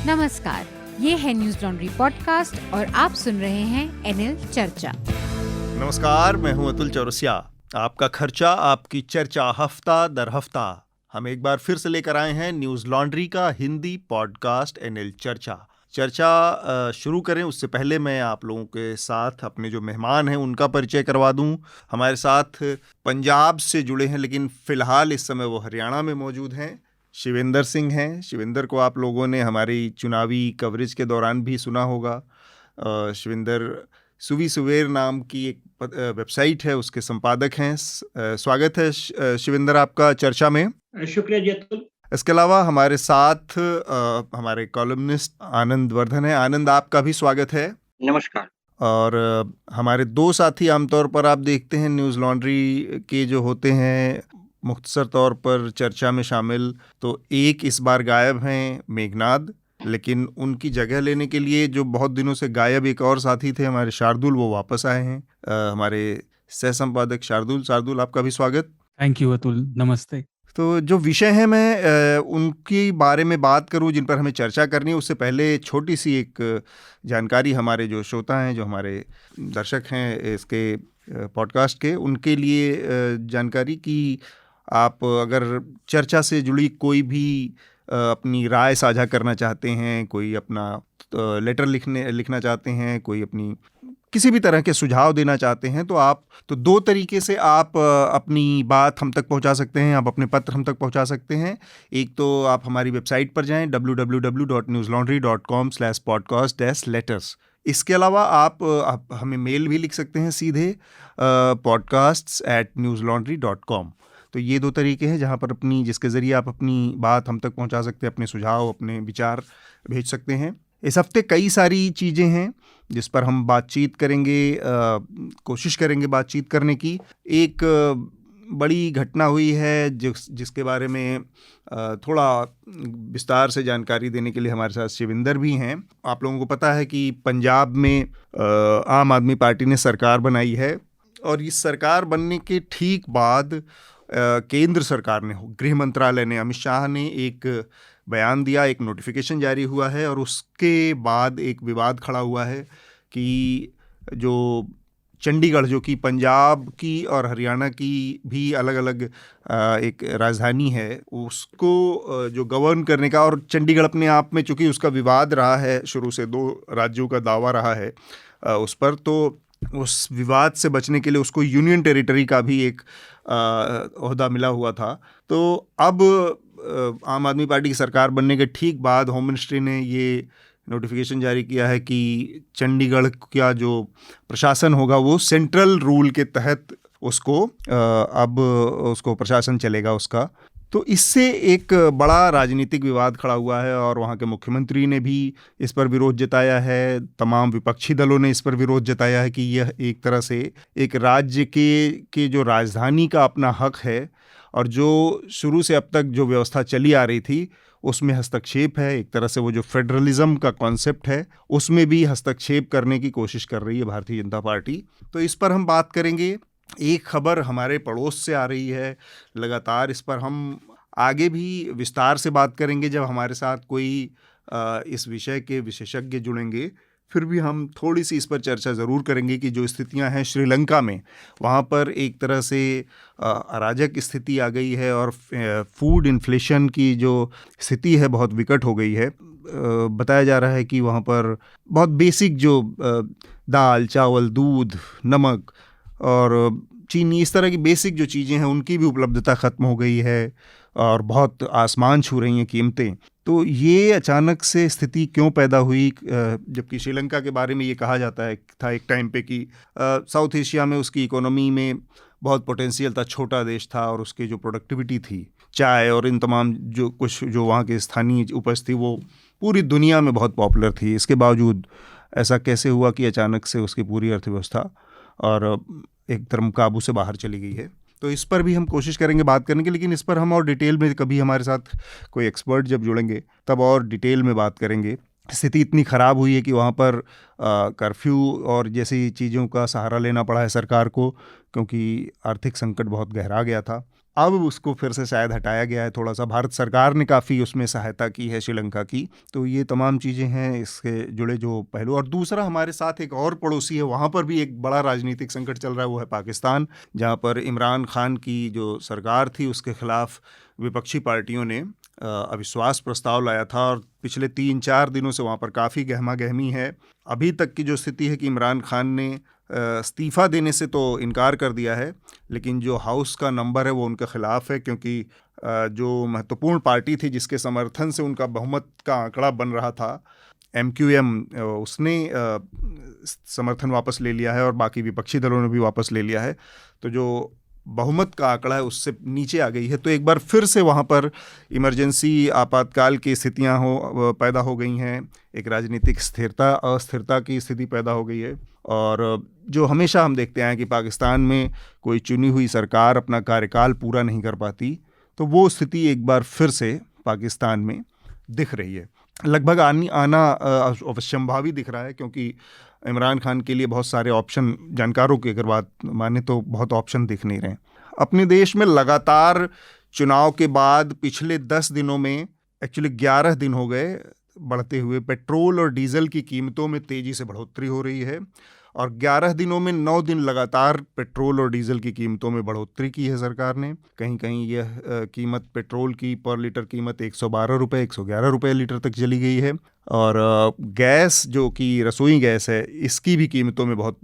नमस्कार, ये है न्यूज लॉन्ड्री पॉडकास्ट और आप सुन रहे हैं एनएल चर्चा। नमस्कार, मैं हूं अतुल चौरसिया। आपका खर्चा आपकी चर्चा हफ्ता दर हफ्ता हम एक बार फिर से लेकर आए हैं न्यूज लॉन्ड्री का हिंदी पॉडकास्ट एनएल चर्चा शुरू करें उससे पहले मैं आप लोगों के साथ अपने जो मेहमान हैं उनका परिचय करवा दूं। हमारे साथ पंजाब से जुड़े हैं लेकिन फ़िलहाल इस समय वो हरियाणा में मौजूद हैं। शिवेंद्र सिंह हैं। शिवेंद्र को आप लोगों ने हमारी चुनावी कवरेज के दौरान भी सुना होगा। शिवेंद्र सुवी सुवेर नाम की एक वेबसाइट है, उसके संपादक हैं। स्वागत है शिवेंद्र आपका चर्चा में। शुक्रिया जी अतुल। इसके अलावा हमारे साथ हमारे कॉलमनिस्ट आनंद वर्धन है। आनंद, आपका भी स्वागत है। नमस्कार। और हमारे दो साथी आमतौर पर आप देखते हैं न्यूज़ लॉन्ड्री के जो होते हैं मुख्तसर तौर पर चर्चा में शामिल, तो एक इस बार गायब हैं मेघनाद, लेकिन उनकी जगह लेने के लिए जो बहुत दिनों से गायब एक और साथी थे हमारे शार्दुल, वो वापस आए हैं। हमारे सह संपादक शार्दुल, आपका भी स्वागत। थैंक यू अतुल, नमस्ते। तो जो विषय है मैं उनके बारे में बात करूं जिन पर हमें चर्चा करनी है, उससे पहले छोटी सी एक जानकारी हमारे जो श्रोता हैं, जो हमारे दर्शक हैं इसके पॉडकास्ट के, उनके लिए जानकारी कि आप अगर चर्चा से जुड़ी कोई भी अपनी राय साझा करना चाहते हैं, कोई अपना लेटर लिखना चाहते हैं, कोई अपनी किसी भी तरह के सुझाव देना चाहते हैं, तो दो तरीके से आप अपनी बात हम तक पहुंचा सकते हैं। आप अपने पत्र हम तक पहुंचा सकते हैं। एक तो आप हमारी वेबसाइट पर जाएं www.newslaundry.com/podcast-letters। इसके अलावा आप हमें मेल भी लिख सकते हैं सीधे podcasts@newslaundry.com। तो ये दो तरीके हैं जहाँ पर जिसके ज़रिए आप अपनी बात हम तक पहुँचा सकते हैं, अपने सुझाव, अपने विचार भेज सकते हैं। इस हफ्ते कई सारी चीज़ें हैं जिस पर हम बातचीत करेंगे, कोशिश करेंगे बातचीत करने की। एक बड़ी घटना हुई है जिसके बारे में थोड़ा विस्तार से जानकारी देने के लिए हमारे साथ शिवेंद्र भी हैं। आप लोगों को पता है कि पंजाब में आम आदमी पार्टी ने सरकार बनाई है, और इस सरकार बनने के ठीक बाद केंद्र सरकार ने, गृह मंत्रालय ने, अमित शाह ने एक बयान दिया, एक नोटिफिकेशन जारी हुआ है, और उसके बाद एक विवाद खड़ा हुआ है कि जो चंडीगढ़, जो कि पंजाब की और हरियाणा की भी अलग अलग एक राजधानी है, उसको जो गवर्न करने का, और चंडीगढ़ अपने आप में चूँकि उसका विवाद रहा है, शुरू से दो राज्यों का दावा रहा है उस पर, तो उस विवाद से बचने के लिए उसको यूनियन टेरिटरी का भी एक ओहदा मिला हुआ था। तो अब आम आदमी पार्टी की सरकार बनने के ठीक बाद होम मिनिस्ट्री ने ये नोटिफिकेशन जारी किया है कि चंडीगढ़ का जो प्रशासन होगा वो सेंट्रल रूल के तहत अब उसको प्रशासन चलेगा उसका। तो इससे एक बड़ा राजनीतिक विवाद खड़ा हुआ है, और वहाँ के मुख्यमंत्री ने भी इस पर विरोध जताया है। तमाम विपक्षी दलों ने इस पर विरोध जताया है कि यह एक तरह से एक राज्य के जो राजधानी का अपना हक है, और जो शुरू से अब तक जो व्यवस्था चली आ रही थी उसमें हस्तक्षेप है। एक तरह से वो जो फेडरलिज्म का कॉन्सेप्ट है उसमें भी हस्तक्षेप करने की कोशिश कर रही है भारतीय जनता पार्टी। तो इस पर हम बात करेंगे। एक खबर हमारे पड़ोस से आ रही है लगातार, इस पर हम आगे भी विस्तार से बात करेंगे जब हमारे साथ कोई इस विषय के विशेषज्ञ जुड़ेंगे। फिर भी हम थोड़ी सी इस पर चर्चा ज़रूर करेंगे कि जो स्थितियां हैं श्रीलंका में, वहाँ पर एक तरह से अराजक स्थिति आ गई है, और फूड इन्फ्लेशन की जो स्थिति है बहुत विकट हो गई है। बताया जा रहा है कि वहाँ पर बहुत बेसिक जो दाल, चावल, दूध, नमक और चीनी, इस तरह की बेसिक जो चीज़ें हैं उनकी भी उपलब्धता ख़त्म हो गई है, और बहुत आसमान छू रही हैं कीमतें। तो ये अचानक से स्थिति क्यों पैदा हुई, जबकि श्रीलंका के बारे में ये कहा जाता है था एक टाइम पे कि साउथ एशिया में उसकी इकोनॉमी में बहुत पोटेंशियल था, छोटा देश था, और उसकी जो प्रोडक्टिविटी थी, चाय और इन तमाम जो कुछ जो वहाँ के स्थानीय उपज थी, वो पूरी दुनिया में बहुत पॉपुलर थी। इसके बावजूद ऐसा कैसे हुआ कि अचानक से उसकी पूरी अर्थव्यवस्था और एकदम काबू से बाहर चली गई है? तो इस पर भी हम कोशिश करेंगे बात करने की, लेकिन इस पर हम और डिटेल में कभी हमारे साथ कोई एक्सपर्ट जब जुड़ेंगे तब और डिटेल में बात करेंगे। स्थिति इतनी ख़राब हुई है कि वहाँ पर कर्फ्यू और जैसी चीज़ों का सहारा लेना पड़ा है सरकार को, क्योंकि आर्थिक संकट बहुत गहरा गया था। अब उसको फिर से शायद हटाया गया है थोड़ा सा। भारत सरकार ने काफ़ी उसमें सहायता की है श्रीलंका की। तो ये तमाम चीज़ें हैं इसके जुड़े जो पहलू। और दूसरा, हमारे साथ एक और पड़ोसी है, वहाँ पर भी एक बड़ा राजनीतिक संकट चल रहा है, वो है पाकिस्तान, जहाँ पर इमरान खान की जो सरकार थी उसके खिलाफ विपक्षी पार्टियों ने अविश्वास प्रस्ताव लाया था और पिछले 3-4 दिनों से वहाँ पर काफ़ी गहमा गहमी है। अभी तक की जो स्थिति है कि इमरान खान ने इस्तीफ़ा देने से तो इनकार कर दिया है, लेकिन जो हाउस का नंबर है वो उनके ख़िलाफ़ है, क्योंकि जो महत्वपूर्ण पार्टी थी जिसके समर्थन से उनका बहुमत का आंकड़ा बन रहा था, MQM, उसने समर्थन वापस ले लिया है और बाकी विपक्षी दलों ने भी वापस ले लिया है। तो जो बहुमत का आंकड़ा है उससे नीचे आ गई है। तो एक बार फिर से वहाँ पर इमरजेंसी आपातकाल की स्थितियाँ पैदा हो गई हैं, एक राजनीतिक अस्थिरता की स्थिति पैदा हो गई है। और जो हमेशा हम देखते हैं कि पाकिस्तान में कोई चुनी हुई सरकार अपना कार्यकाल पूरा नहीं कर पाती, तो वो स्थिति एक बार फिर से पाकिस्तान में दिख रही है। लगभग आना अवश्यंभावी दिख रहा है, क्योंकि इमरान खान के लिए बहुत सारे ऑप्शन, जानकारों की अगर बात माने तो बहुत ऑप्शन दिख नहीं रहे। अपने देश में लगातार चुनाव के बाद पिछले 10 दिनों में, एक्चुअली 11 दिन हो गए बढ़ते हुए, पेट्रोल और डीजल की कीमतों में तेज़ी से बढ़ोतरी हो रही है। और 11 दिनों में 9 दिन लगातार पेट्रोल और डीजल की कीमतों में बढ़ोतरी की है सरकार ने। कहीं कहीं यह कीमत, पेट्रोल की पर लीटर कीमत 112 रुपये, 111 रुपये लीटर तक चली गई है। और गैस, जो कि रसोई गैस है, इसकी भी कीमतों में बहुत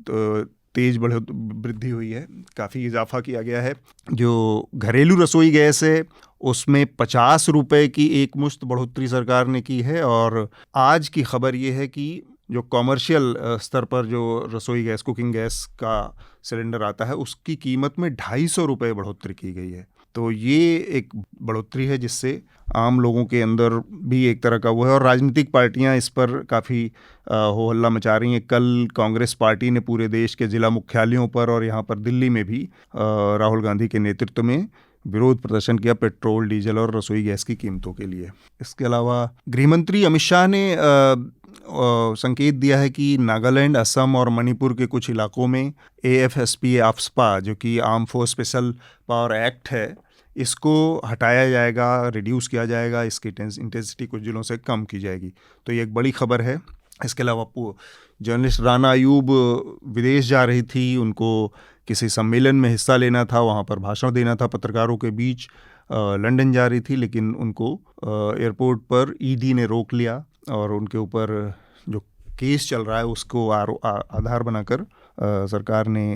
तेज़ वृद्धि हुई है, काफ़ी इजाफा किया गया है। जो घरेलू रसोई गैस है उसमें 50 रुपये की एक मुश्त बढ़ोतरी सरकार ने की है। और आज की खबर ये है कि जो कॉमर्शियल स्तर पर जो रसोई गैस, कुकिंग गैस का सिलेंडर आता है, उसकी कीमत में 250 रुपये बढ़ोतरी की गई है। तो ये एक बढ़ोतरी है जिससे आम लोगों के अंदर भी एक तरह का वो है। और राजनीतिक पार्टियां इस पर काफ़ी हो हल्ला मचा रही हैं। कल कांग्रेस पार्टी ने पूरे देश के ज़िला मुख्यालयों पर और यहाँ पर दिल्ली में भी राहुल गांधी के नेतृत्व में विरोध प्रदर्शन किया पेट्रोल, डीजल और रसोई गैस की कीमतों के लिए। इसके अलावा गृहमंत्री अमित शाह ने संकेत दिया है कि नागालैंड, असम और मणिपुर के कुछ इलाकों में AFSP AFSPA, जो कि arm force special power act है, इसको हटाया जाएगा, रिड्यूस किया जाएगा, इसकी इंटेंसिटी कुछ जिलों से कम की जाएगी। तो ये एक बड़ी खबर है। इसके अलावा जर्नलिस्ट राना अयूब विदेश जा रही थी, उनको किसी सम्मेलन में हिस्सा लेना था, वहाँ पर भाषण देना था पत्रकारों के बीच, लंदन जा रही थी, लेकिन उनको एयरपोर्ट पर ED ने रोक लिया और उनके ऊपर जो केस चल रहा है उसको आधार बनाकर सरकार ने,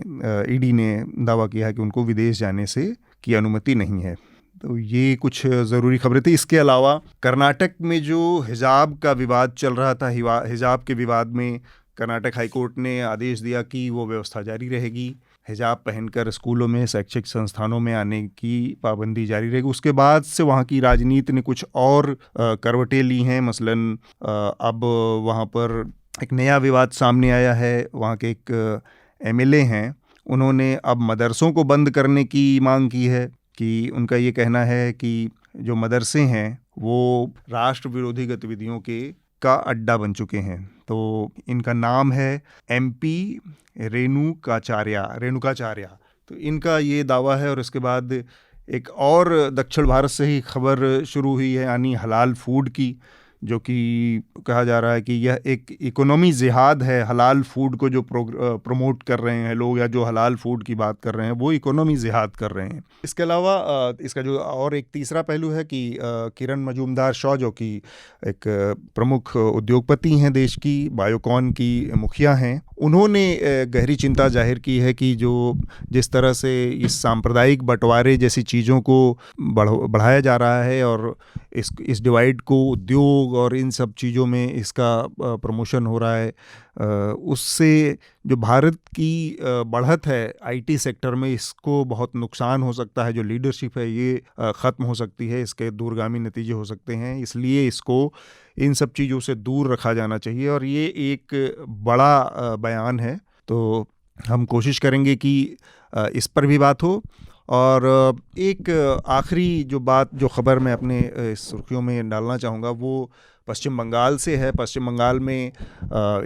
ED ने दावा किया है कि उनको विदेश जाने से की अनुमति नहीं है। तो ये कुछ ज़रूरी खबरें थी। इसके अलावा कर्नाटक में जो हिजाब का विवाद चल रहा था, हिजाब के विवाद में कर्नाटक हाईकोर्ट ने आदेश दिया कि वो व्यवस्था जारी रहेगी, हिजाब पहनकर स्कूलों में, शैक्षिक संस्थानों में आने की पाबंदी जारी रहेगी। उसके बाद से वहाँ की राजनीति ने कुछ और करवटें ली हैं। मसलन अब वहाँ पर एक नया विवाद सामने आया है। वहाँ के एक MLA हैं, उन्होंने अब मदरसों को बंद करने की मांग की है कि उनका ये कहना है कि जो मदरसे हैं वो राष्ट्र विरोधी गतिविधियों का अड्डा बन चुके हैं। तो इनका नाम है MP रेणुकाचार्य। तो इनका ये दावा है। और इसके बाद एक और दक्षिण भारत से ही खबर शुरू हुई है, यानी हलाल फूड की, जो कि कहा जा रहा है कि यह एक इकोनॉमी जिहाद है। हलाल फूड को जो प्रमोट कर रहे हैं लोग, या जो हलाल फूड की बात कर रहे हैं, वो इकोनॉमी जिहाद कर रहे हैं। इसके अलावा इसका जो और एक तीसरा पहलू है कि किरण मजूमदार शॉ, जो कि एक प्रमुख उद्योगपति हैं देश की, बायोकॉन की मुखिया हैं, उन्होंने गहरी चिंता जाहिर की है कि जिस तरह से इस सांप्रदायिक बंटवारे जैसी चीज़ों को बढ़ाया जा रहा है और इस डिवाइड को उद्योग और इन सब चीज़ों में इसका प्रमोशन हो रहा है, उससे जो भारत की बढ़त है IT सेक्टर में, इसको बहुत नुकसान हो सकता है। जो लीडरशिप है ये ख़त्म हो सकती है, इसके दूरगामी नतीजे हो सकते हैं। इसलिए इसको इन सब चीज़ों से दूर रखा जाना चाहिए और ये एक बड़ा बयान है। तो हम कोशिश करेंगे कि इस पर भी बात हो। और एक आखिरी जो बात, जो खबर मैं अपने सुर्खियों में डालना चाहूँगा, वो पश्चिम बंगाल से है। पश्चिम बंगाल में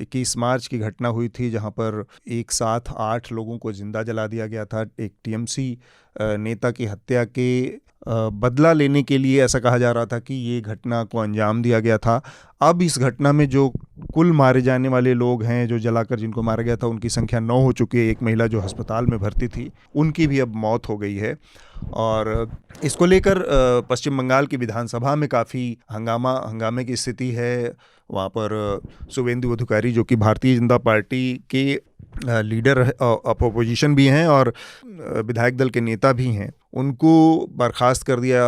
21 मार्च की घटना हुई थी, जहां पर एक साथ 8 लोगों को जिंदा जला दिया गया था। एक टीएमसी नेता की हत्या के बदला लेने के लिए ऐसा कहा जा रहा था कि ये घटना को अंजाम दिया गया था। अब इस घटना में जो कुल मारे जाने वाले लोग हैं, जो जलाकर जिनको मारा गया था, उनकी संख्या 9 हो चुकी है। एक महिला जो अस्पताल में भर्ती थी, उनकी भी अब मौत हो गई है। और इसको लेकर पश्चिम बंगाल की विधानसभा में काफ़ी हंगामे की स्थिति है। वहाँ पर शुभेंदु अधिकारी, जो कि भारतीय जनता पार्टी के लीडर अपोजिशन भी हैं और विधायक दल के नेता भी हैं, उनको बर्खास्त कर दिया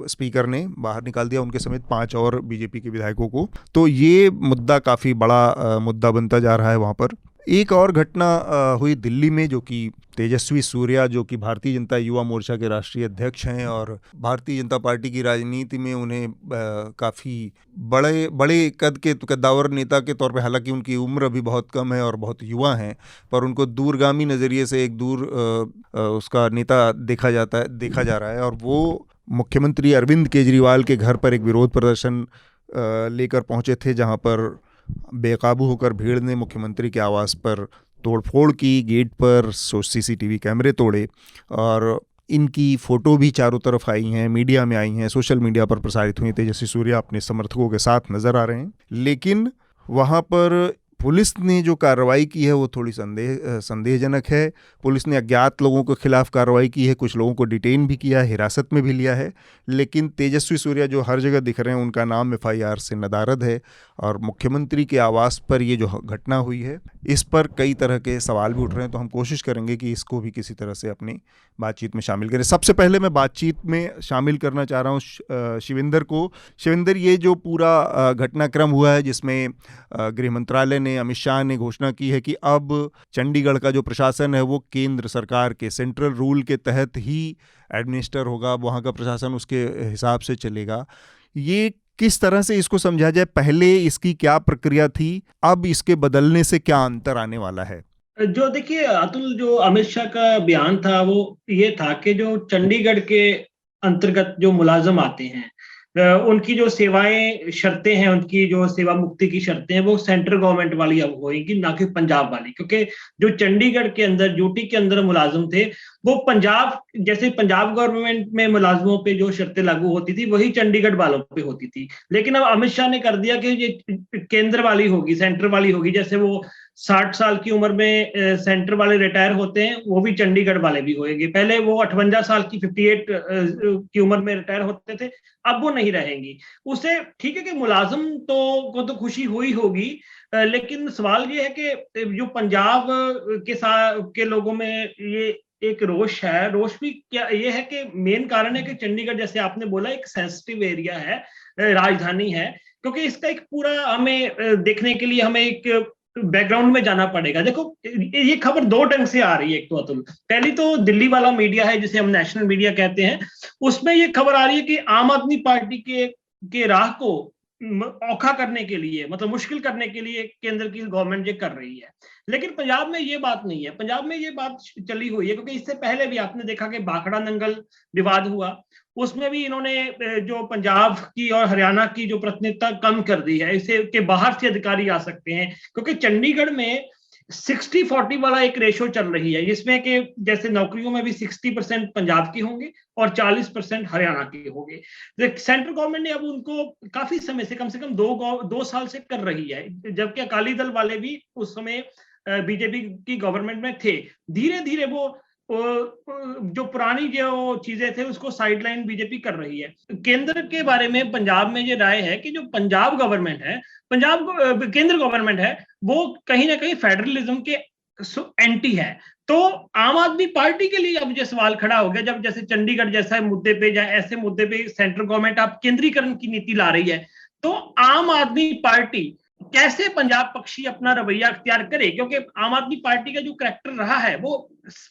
स्पीकर ने, बाहर निकाल दिया, उनके समेत 5 और बीजेपी के विधायकों को। तो ये मुद्दा काफ़ी बड़ा मुद्दा बनता जा रहा है वहाँ पर। एक और घटना हुई दिल्ली में, जो कि तेजस्वी सूर्या, जो कि भारतीय जनता युवा मोर्चा के राष्ट्रीय अध्यक्ष हैं और भारतीय जनता पार्टी की राजनीति में उन्हें काफ़ी बड़े कद्दावर नेता के तौर पे, हालांकि उनकी उम्र अभी बहुत कम है और बहुत युवा हैं, पर उनको दूरगामी नज़रिए से एक उसका नेता देखा जा रहा है। और वो मुख्यमंत्री अरविंद केजरीवाल के घर पर एक विरोध प्रदर्शन लेकर पहुंचे थे, जहां पर बेकाबू होकर भीड़ ने मुख्यमंत्री के आवास पर तोड़फोड़ की, गेट पर सीसीटीवी कैमरे तोड़े, और इनकी फ़ोटो भी चारों तरफ आई हैं, मीडिया में आई हैं, सोशल मीडिया पर प्रसारित हुई। तेजस्वी सूर्या अपने समर्थकों के साथ नज़र आ रहे हैं, लेकिन वहाँ पर पुलिस ने जो कार्रवाई की है वो थोड़ी संदेहजनक है। पुलिस ने अज्ञात लोगों के खिलाफ कार्रवाई की है, कुछ लोगों को डिटेन भी किया है, हिरासत में भी लिया है, लेकिन तेजस्वी सूर्या जो हर जगह दिख रहे हैं, उनका नाम एफआईआर से नदारद है। और मुख्यमंत्री के आवास पर ये जो घटना हुई है, इस पर कई तरह के सवाल भी उठ रहे हैं। तो हम कोशिश करेंगे कि इसको भी किसी तरह से अपनी बातचीत में शामिल करें। सबसे पहले मैं बातचीत में शामिल करना चाह रहा हूँ शिविंदर को। शिविंदर, ये जो पूरा घटनाक्रम हुआ है, जिसमें गृह मंत्रालय ने, अमित शाह ने घोषणा की है कि अब चंडीगढ़ का जो प्रशासन है वो केंद्र सरकार के सेंट्रल रूल के तहत ही एडमिनिस्टर होगा, वहाँ का प्रशासन उसके हिसाब से चलेगा। ये किस तरह से इसको समझा जाए? पहले इसकी क्या प्रक्रिया थी, अब इसके बदलने से क्या अंतर आने वाला है? जो देखिए अतुल, जो अमित शाह का बयान था वो ये था कि जो चंडीगढ़ के अंतर्गत जो मुलाजम आते हैं, उनकी जो सेवाएं शर्तें हैं, उनकी जो सेवा मुक्ति की शर्तें हैं, वो सेंट्रल गवर्नमेंट वाली अब होएगी, ना कि पंजाब वाली। क्योंकि जो चंडीगढ़ के अंदर ड्यूटी के अंदर मुलाजिम थे, वो पंजाब, जैसे पंजाब गवर्नमेंट में मुलाजमों पे जो शर्तें लागू होती थी वही चंडीगढ़ वालों पे होती थी। लेकिन अब अमित शाह ने कर दिया कि ये केंद्र वाली होगी, सेंटर वाली होगी। जैसे वो 60 साल की उम्र में सेंटर वाले रिटायर होते हैं, वो भी चंडीगढ़ वाले भी होएंगे। पहले वो 58 साल की 58 की उम्र में रिटायर होते थे, अब वो नहीं रहेंगी। उसे ठीक है कि मुलाजिम को तो खुशी हुई होगी, लेकिन सवाल ये है कि जो पंजाब के लोगों में ये एक रोष है। रोष भी क्या ये है कि मेन कारण है कि चंडीगढ़, जैसे आपने बोला, एक सेंसिटिव एरिया है, राजधानी है। क्योंकि इसका एक पूरा हमें देखने के लिए हमें एक बैकग्राउंड में जाना पड़ेगा। देखो, ये खबर 2 ढंग से आ रही है। एक तो अतुल, पहली तो दिल्ली वाला मीडिया है, जिसे हम नेशनल मीडिया कहते हैं, उसमें ये खबर आ रही है कि आम आदमी पार्टी के राह को औखा करने के लिए, मतलब मुश्किल करने के लिए केंद्र की गवर्नमेंट ये कर रही है। लेकिन पंजाब में ये बात नहीं है। पंजाब में ये बात चली हुई है, क्योंकि इससे पहले भी आपने देखा कि भाखड़ा नंगल विवाद हुआ, उसमें भी इन्होंने जो पंजाब की और हरियाणा की जो प्रतिनिधित्व कम कर दी है, इसे के बाहर से अधिकारी आ सकते हैं। क्योंकि चंडीगढ़ में 60-40 वाला एक रेशो चल रही है, जिसमें कि जैसे नौकरियों में भी 60% पंजाब की होंगे और 40% हरियाणा के होंगे। सेंट्रल गवर्नमेंट ने अब उनको काफी समय से, कम 2 साल से कर रही है, जबकि अकाली दल वाले भी उस समय बीजेपी की गवर्नमेंट में थे। धीरे धीरे वो जो पुरानी जो चीजें थे उसको साइडलाइन बीजेपी कर रही है। केंद्र के बारे में पंजाब में ये राय है कि जो पंजाब गवर्नमेंट है, केंद्र गवर्नमेंट है, वो कहीं ना कहीं फेडरलिज्म के एंटी है। तो आम आदमी पार्टी के लिए अब ये सवाल खड़ा हो गया, जब जैसे चंडीगढ़ जैसा मुद्दे पे या ऐसे मुद्दे पे सेंट्रल गवर्नमेंट अब केंद्रीकरण की नीति ला रही है, तो आम आदमी पार्टी कैसे पंजाब पक्षी अपना रवैया अख्तियार करे? क्योंकि आम आदमी पार्टी का जो करैक्टर रहा है वो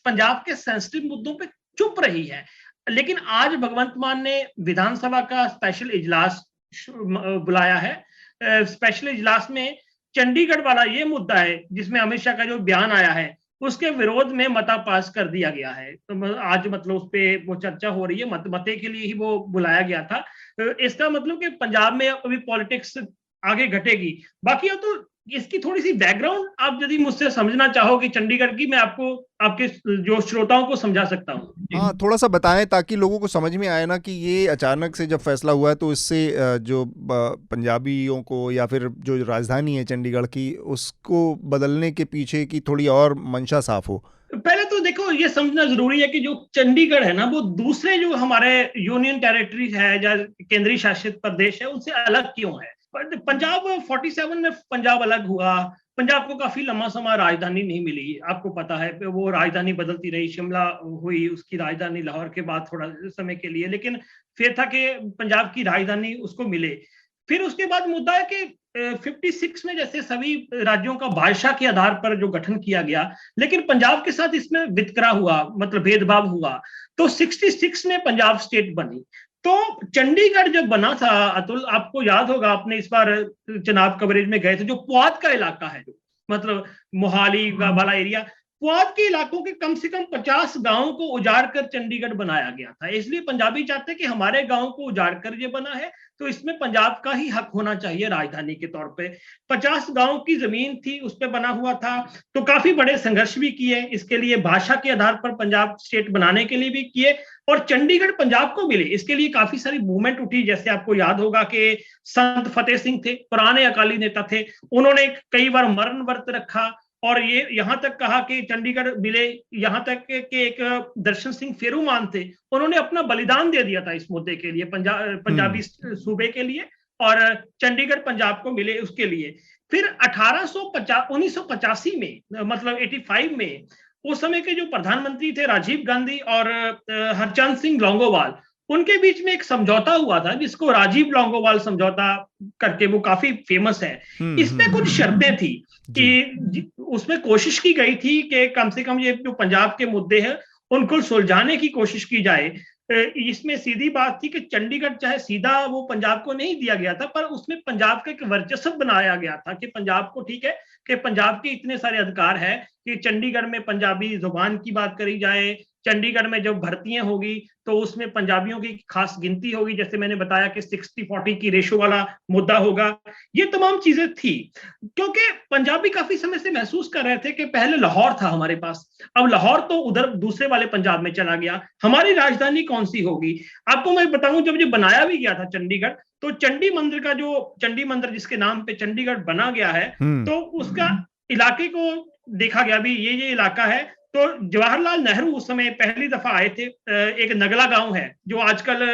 पंजाब के सेंसिटिव मुद्दों पे चुप रही है। लेकिन आज भगवंत मान ने विधानसभा का स्पेशल इजलास बुलाया है। स्पेशल इजलास में चंडीगढ़ वाला ये मुद्दा है, जिसमें अमित शाह का जो बयान आया है, उसके विरोध में मता पास कर दिया गया है। तो आज मतलब उस पे वो चर्चा हो रही है, मते के लिए ही वो बुलाया गया था। इसका मतलब कि पंजाब में अभी पॉलिटिक्स आगे घटेगी। बाकी अब तो इसकी थोड़ी सी बैकग्राउंड आप यदि मुझसे समझना चाहो कि चंडीगढ़ की, मैं आपको आपके जो श्रोताओं को समझा सकता हूँ। हाँ, थोड़ा सा बताएं ताकि लोगों को समझ में आए ना कि ये अचानक से जब फैसला हुआ है तो इससे जो पंजाबियों को या फिर जो राजधानी है चंडीगढ़ की उसको बदलने के पीछे की थोड़ी और मंशा साफ हो। पहले तो देखो ये समझना जरूरी है कि जो चंडीगढ़ है ना, वो दूसरे जो हमारे यूनियन टेरिटरी है या केंद्रीय शासित प्रदेश है उनसे अलग क्यों है। पंजाब 47 में पंजाब अलग हुआ। पंजाब को काफी लंबा समय राजधानी नहीं मिली, आपको पता है। वो राजधानी बदलती रही, शिमला हुई उसकी राजधानी लाहौर के बाद थोड़ा समय के लिए, लेकिन फिर था कि पंजाब की राजधानी उसको मिले। फिर उसके बाद मुद्दा है कि 56 में जैसे सभी राज्यों का बादशाह के आधार पर जो गठन किया गया, लेकिन पंजाब के साथ इसमें वितकरा हुआ, मतलब भेदभाव हुआ। तो 66 में पंजाब स्टेट बनी। तो चंडीगढ़ जब बना था अतुल, आपको याद होगा, आपने इस बार चुनाव कवरेज में गए थे, जो पुआध का इलाका है, जो मतलब मोहाली वाला एरिया, पुआध के इलाकों के कम से कम 50 गांवों को उजाड़ कर चंडीगढ़ बनाया गया था। इसलिए पंजाबी चाहते कि हमारे गांव को उजाड़ कर ये बना है, तो इसमें पंजाब का ही हक होना चाहिए राजधानी के तौर पे। 50 गांव की जमीन थी, उस पर बना हुआ था। तो काफी बड़े संघर्ष भी किए इसके लिए, भाषा के आधार पर पंजाब स्टेट बनाने के लिए भी किए, और चंडीगढ़ पंजाब को मिले इसके लिए काफी सारी मूवमेंट उठी। जैसे आपको याद होगा कि संत फतेह सिंह थे, पुराने अकाली नेता थे, उन्होंने कई बार मरण व्रत रखा और ये यहां तक कहा कि चंडीगढ़ मिले। यहां तक कि एक दर्शन सिंह फेरूमान थे, उन्होंने अपना बलिदान दे दिया था इस मुद्दे के लिए, पंजाबी सूबे के लिए, और चंडीगढ़ पंजाब को मिले उसके लिए। फिर 1985 में, मतलब 85 में, उस समय के जो प्रधानमंत्री थे राजीव गांधी और हरचंद सिंह लोंगोवाल, उनके बीच में एक समझौता हुआ था जिसको राजीव लोंगोवाल समझौता करके वो काफी फेमस है। इसमें कुछ शर्तें थी कि उसमें कोशिश की गई थी कि कम से कम ये जो पंजाब के मुद्दे हैं उनको सुलझाने की कोशिश की जाए। इसमें सीधी बात थी कि चंडीगढ़ चाहे सीधा वो पंजाब को नहीं दिया गया था, पर उसमें पंजाब का एक वर्चस्व बनाया गया था कि पंजाब को, ठीक है कि पंजाब के इतने सारे अधिकार है कि चंडीगढ़ में पंजाबी जुबान की बात करी जाए, चंडीगढ़ में जब भर्तियां होगी तो उसमें पंजाबियों की खास गिनती होगी, जैसे मैंने बताया कि 60-40 की रेशो वाला मुद्दा होगा। ये तमाम चीजें थी क्योंकि पंजाबी काफी समय से महसूस कर रहे थे कि पहले लाहौर था हमारे पास, अब लाहौर तो उधर दूसरे वाले पंजाब में चला गया, हमारी राजधानी कौन सी होगी। आपको मैं बताऊं, जब ये बनाया भी गया था चंडीगढ़, तो चंडी मंदिर का जो चंडी मंदिर जिसके नाम पे चंडीगढ़ बना गया है, तो उसका इलाके को देखा गया भी, ये इलाका है। तो जवाहरलाल नेहरू उस समय पहली दफा आए थे। एक नगला गांव है जो आजकल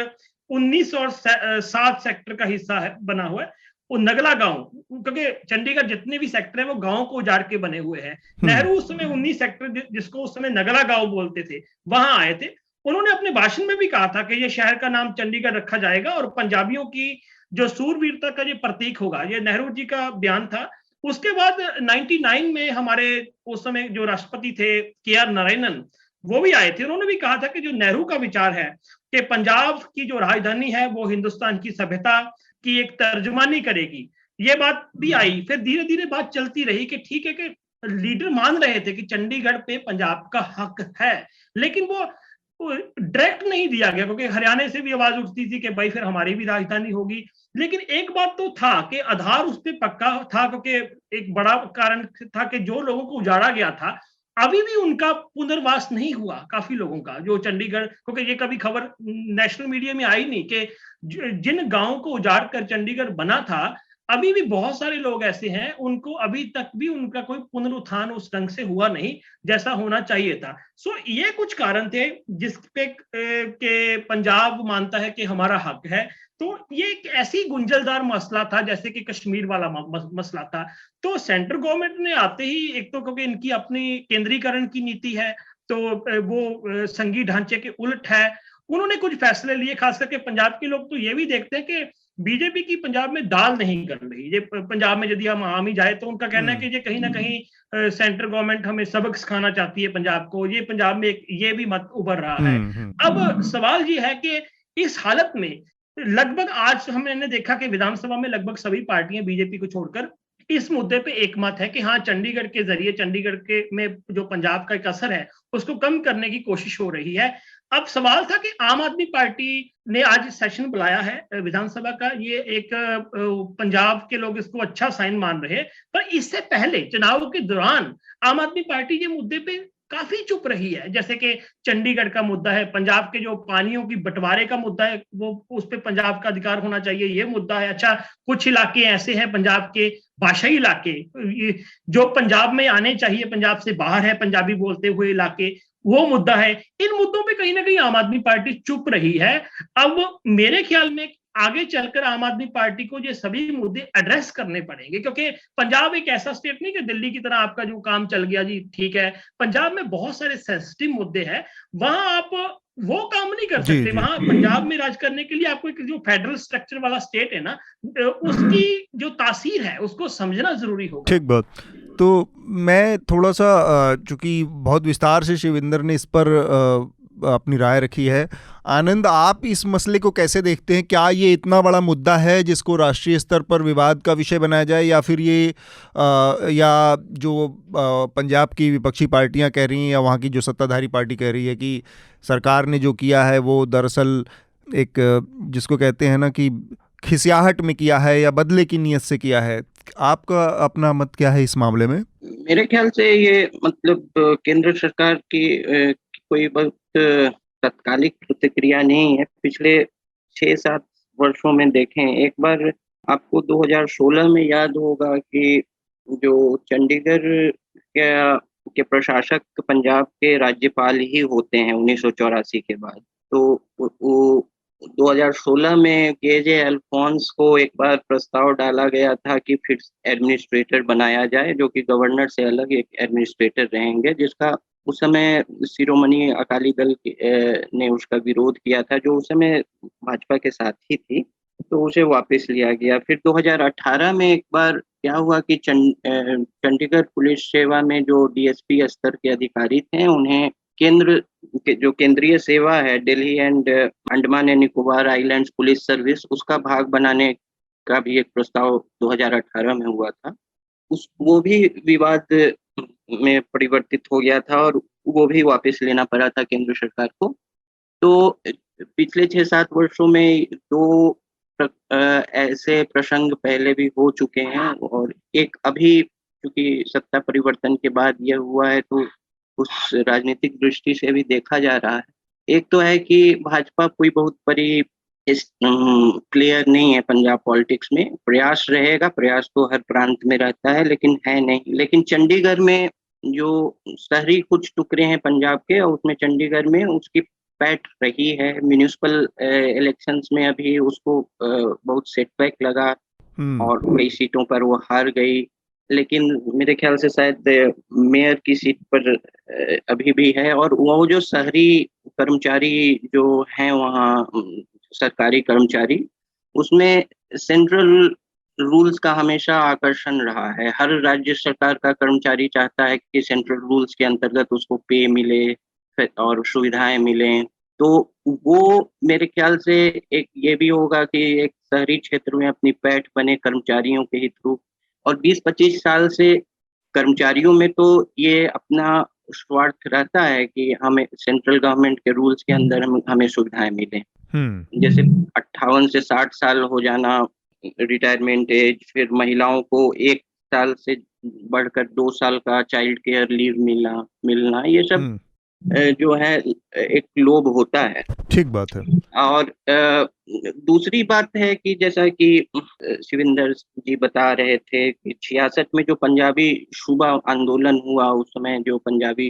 1907 सेक्टर का हिस्सा है, बना हुआ है वो नगला गांव, क्योंकि चंडीगढ़ जितने भी सेक्टर हैं वो गांव को उजाड़ के बने हुए हैं। नेहरू उस समय 19 सेक्टर, जिसको उस समय नगला गांव बोलते थे, वहां आए थे। उन्होंने अपने भाषण में भी कहा था कि ये शहर का नाम चंडीगढ़ रखा जाएगा और पंजाबियों की जो सूरवीरता का ये प्रतीक होगा। ये नेहरू जी का बयान था। उसके बाद 99 में हमारे उस समय जो राष्ट्रपति थे KR नारायणन, वो भी आए थे। उन्होंने भी कहा था कि जो नेहरू का विचार है कि पंजाब की जो राजधानी है वो हिंदुस्तान की सभ्यता की एक तर्जुमानी करेगी, ये बात भी आई। फिर धीरे धीरे बात चलती रही कि ठीक है कि लीडर मान रहे थे कि चंडीगढ़ पे पंजाब का हक है, लेकिन वो डायरेक्ट नहीं दिया गया, क्योंकि हरियाणा से भी आवाज उठती थी कि भाई फिर हमारी भी राजधानी होगी। लेकिन एक बात तो था कि आधार उस पर पक्का था, क्योंकि एक बड़ा कारण था कि जो लोगों को उजाड़ा गया था अभी भी उनका पुनर्वास नहीं हुआ, काफी लोगों का जो चंडीगढ़, क्योंकि ये कभी खबर नेशनल मीडिया में आई नहीं कि जिन गांवों को उजाड़ कर चंडीगढ़ बना था, अभी भी बहुत सारे लोग ऐसे हैं उनको अभी तक भी उनका कोई पुनरुत्थान उस ढंग से हुआ नहीं जैसा होना चाहिए था। सो ये कुछ कारण थे जिस पे के पंजाब मानता है कि हमारा हक है। तो ये एक ऐसी गुंजलदार मसला था जैसे कि कश्मीर वाला मसला था। तो सेंट्रल गवर्नमेंट ने आते ही, एक तो क्योंकि इनकी अपनी केंद्रीकरण की नीति है, तो वो संघीय ढांचे के उलट है, उन्होंने कुछ फैसले लिए। खास करके पंजाब के लोग तो ये भी देखते हैं कि बीजेपी की पंजाब में दाल नहीं गल रही। ये पंजाब में यदि हम आम ही जाए तो उनका कहना है कि ये कहीं ना कहीं सेंट्रल गवर्नमेंट हमें सबक सिखाना चाहती है पंजाब को, ये पंजाब में ये भी मत उभर रहा है। अब सवाल ये है कि इस हालत में लगभग आज हमने देखा कि विधानसभा में लगभग सभी पार्टियां बीजेपी को छोड़कर इस मुद्दे पे एकमत है कि हाँ, चंडीगढ़ के जरिए चंडीगढ़ के में जो पंजाब का एक असर है उसको कम करने की कोशिश हो रही है। अब सवाल था कि आम आदमी पार्टी ने आज सेशन बुलाया है विधानसभा का, ये एक पंजाब के लोग इसको अच्छा साइन मान रहे हैं, पर इससे पहले चुनाव के दौरान आम आदमी पार्टी ये मुद्दे पे काफी चुप रही है। जैसे कि चंडीगढ़ का मुद्दा है, पंजाब के जो पानियों की बंटवारे का मुद्दा है, वो उस पर पंजाब का अधिकार होना चाहिए, ये मुद्दा है। अच्छा, कुछ इलाके ऐसे हैं पंजाब के भाषाई इलाके जो पंजाब में आने चाहिए, पंजाब से बाहर है पंजाबी बोलते हुए इलाके, वो मुद्दा है। इन मुद्दों पे कहीं ना कहीं आम आदमी पार्टी चुप रही है। अब मेरे ख्याल में आगे चलकर आम आदमी पार्टी को ये सभी मुद्दे एड्रेस करने पड़ेंगे, क्योंकि पंजाब एक ऐसा स्टेट नहीं कि दिल्ली की तरह आपका जो काम चल गया जी ठीक है। पंजाब में बहुत सारे सेंसिटिव मुद्दे हैं, वहां आप वो काम नहीं कर सकते। वहां पंजाब में राज करने के लिए आपको एक जो फेडरल स्ट्रक्चर वाला स्टेट है ना, उसकी जो तासीर है उसको समझना जरूरी होगा। ठीक बात। तो मैं थोड़ा सा चूंकि बहुत विस्तार से शिविंदर ने इस पर अपनी राय रखी है, आनंद आप इस मसले को कैसे देखते हैं? क्या ये इतना बड़ा मुद्दा है जिसको राष्ट्रीय स्तर पर विवाद का विषय बनाया जाए, या फिर ये या जो पंजाब की विपक्षी पार्टियां कह रही हैं या वहाँ की जो सत्ताधारी पार्टी कह रही है कि सरकार ने जो किया है वो दरअसल एक जिसको कहते हैं ना कि खिसियाहट में किया है या बदले की नीयत से किया है? आपका अपना मत क्या है इस मामले में? मेरे ख्याल से ये मतलब केंद्र सरकार की कोई बहुत तत्कालिक प्रतिक्रिया नहीं है। पिछले 6-7 वर्षों में देखें, एक बार आपको 2016 में याद होगा कि जो चंडीगढ़ के प्रशासक पंजाब के राज्यपाल ही होते हैं 1984 के बाद। तो वो 2016 में केजे अल्फोंस को एक बार प्रस्ताव डाला गया था कि फिर एडमिनिस्ट्रेटर बनाया जाए, जो कि गवर्नर से अलग एक एडमिनिस्ट्रेटर रहेंगे, जिसका उस समय शिरोमणि अकाली दल ने उसका विरोध किया था, जो उस समय भाजपा के साथ ही थी, तो उसे वापस लिया गया। फिर 2018 में एक बार क्या हुआ कि चंडीगढ़ पुलिस सेवा में जो डीएसपी स्तर के अधिकारी थे, उन्हें केंद्र के जो केंद्रीय सेवा है Delhi and Andaman and Nicobar islands police service, उसका भाग बनाने का भी एक प्रस्ताव 2018 में हुआ था। वो भी विवाद में परिवर्तित हो गया था और वो भी वापस लेना पड़ा था केंद्र सरकार को। तो पिछले 6-7 वर्षों में 2 ऐसे प्रसंग पहले भी हो चुके हैं, और एक अभी क्योंकि सत्ता परिवर्तन के बाद यह हुआ है, तो उस राजनीतिक दृष्टि से भी देखा जा रहा है। एक तो है कि भाजपा कोई बहुत बड़ी प्लेयर नहीं है पंजाब पॉलिटिक्स में। प्रयास रहेगा, प्रयास तो हर प्रांत में रहता है, लेकिन है नहीं। लेकिन चंडीगढ़ में जो शहरी कुछ टुकड़े हैं पंजाब के, और उसमें चंडीगढ़ में उसकी पैठ रही है। म्यूनिसिपल इलेक्शंस में अभी उसको बहुत सेटबैक लगा और कई सीटों पर वो हार गई, लेकिन मेरे ख्याल से शायद मेयर की सीट पर अभी भी है। और वो जो शहरी कर्मचारी जो हैं वहाँ, सरकारी कर्मचारी, उसमें सेंट्रल रूल्स का हमेशा आकर्षण रहा है। हर राज्य सरकार का कर्मचारी चाहता है कि सेंट्रल रूल्स के अंतर्गत उसको पे मिले और सुविधाएं मिलें। तो वो मेरे ख्याल से एक ये भी होगा कि एक शहरी क्षेत्र में अपनी पैठ बने कर्मचारियों के ही थ्रू। और 20-25 साल से कर्मचारियों में तो ये अपना स्वार्थ रहता है कि हमें सेंट्रल गवर्नमेंट के रूल्स के अंदर हमें सुविधाएं मिलें। जैसे 58 से 60 साल हो जाना रिटायरमेंट एज, फिर महिलाओं को 1 साल से बढ़कर 2 साल का चाइल्ड केयर लीव मिलना, ये सब जो है एक लोभ होता है। ठीक बात है। और दूसरी बात है कि जैसा कि शिविंदर जी बता रहे थे कि 66 में जो पंजाबी सूबा आंदोलन हुआ, उस समय जो पंजाबी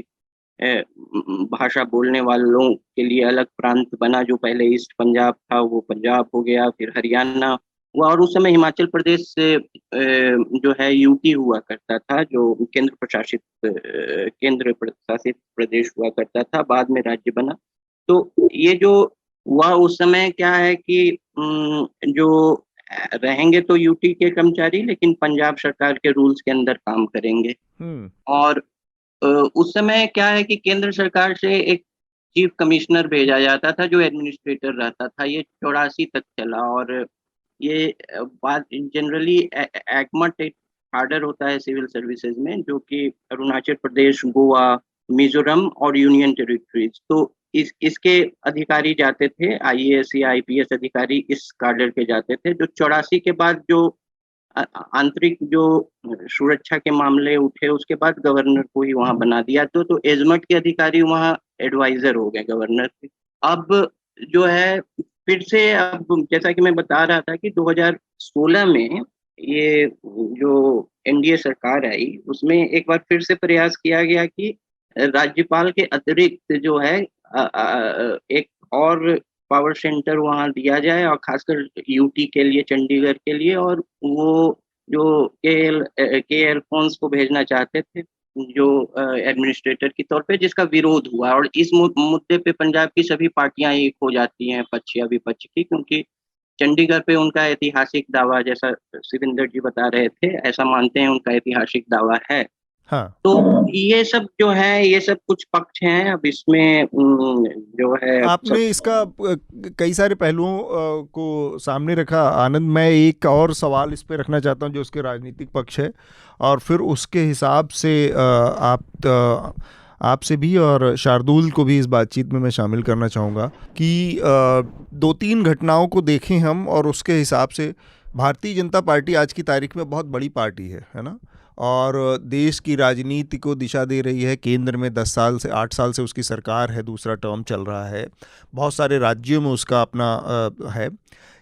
भाषा बोलने वालों के लिए अलग प्रांत बना, जो पहले ईस्ट पंजाब था वो पंजाब हो गया, फिर हरियाणा हुआ, और उस समय हिमाचल प्रदेश से जो है यूटी हुआ करता था, जो केंद्र प्रशासित प्रदेश हुआ करता था, बाद में राज्य बना। तो ये जो हुआ उस समय क्या है कि जो रहेंगे तो यूटी के कर्मचारी, लेकिन पंजाब सरकार के रूल्स के अंदर काम करेंगे। और उस समय क्या है कि केंद्र सरकार से एक चीफ कमिश्नर भेजा जाता था जो एडमिनिस्ट्रेटर रहता था। ये 84 तक चला, और ये बात जनरली एगमट काडर होता है सिविल सर्विसेज में, जो कि अरुणाचल प्रदेश, गोवा, मिजोरम और यूनियन टेरिटरीज, तो इसके अधिकारी जाते थे, आईएएस या आईपीएस अधिकारी इस काडर के जाते थे। जो 84 के बाद जो आंतरिक जो सुरक्षा के मामले उठे, उसके बाद गवर्नर को ही वहां बना दिया, तो एजमट के अधिकारी वहां एडवाइजर हो गए गवर्नर के। अब जो है फिर से, अब जैसा कि मैं बता रहा था कि 2016 में ये जो एनडीए सरकार आई, उसमें एक बार फिर से प्रयास किया गया कि राज्यपाल के अतिरिक्त जो है एक और पावर सेंटर वहां दिया जाए, और खासकर यूटी के लिए, चंडीगढ़ के लिए, और वो जो के एल्फोंस को भेजना चाहते थे जो एडमिनिस्ट्रेटर के तौर पे, जिसका विरोध हुआ। और इस मुद्दे पे पंजाब की सभी पार्टियां एक हो जाती हैं, पक्ष या विपक्ष की, क्योंकि चंडीगढ़ पे उनका ऐतिहासिक दावा, जैसा शिविंदर जी बता रहे थे, ऐसा मानते हैं, उनका ऐतिहासिक दावा है। हाँ। तो ये सब जो है, ये सब कुछ पक्ष हैं। अब इसमें जो है आपने इसका कई सारे पहलुओं को सामने रखा आनंद। मैं एक और सवाल इस पे रखना चाहता हूं जो उसके राजनीतिक पक्ष है, और फिर उसके हिसाब से आपसे भी और शार्दुल को भी इस बातचीत में मैं शामिल करना चाहूँगा कि 2-3 घटनाओं को देखें हम, और उसके हिसाब से भारतीय जनता पार्टी आज की तारीख में बहुत बड़ी पार्टी है ना, और देश की राजनीति को दिशा दे रही है। केंद्र में 8 साल से उसकी सरकार है, दूसरा टर्म चल रहा है, बहुत सारे राज्यों में उसका अपना है।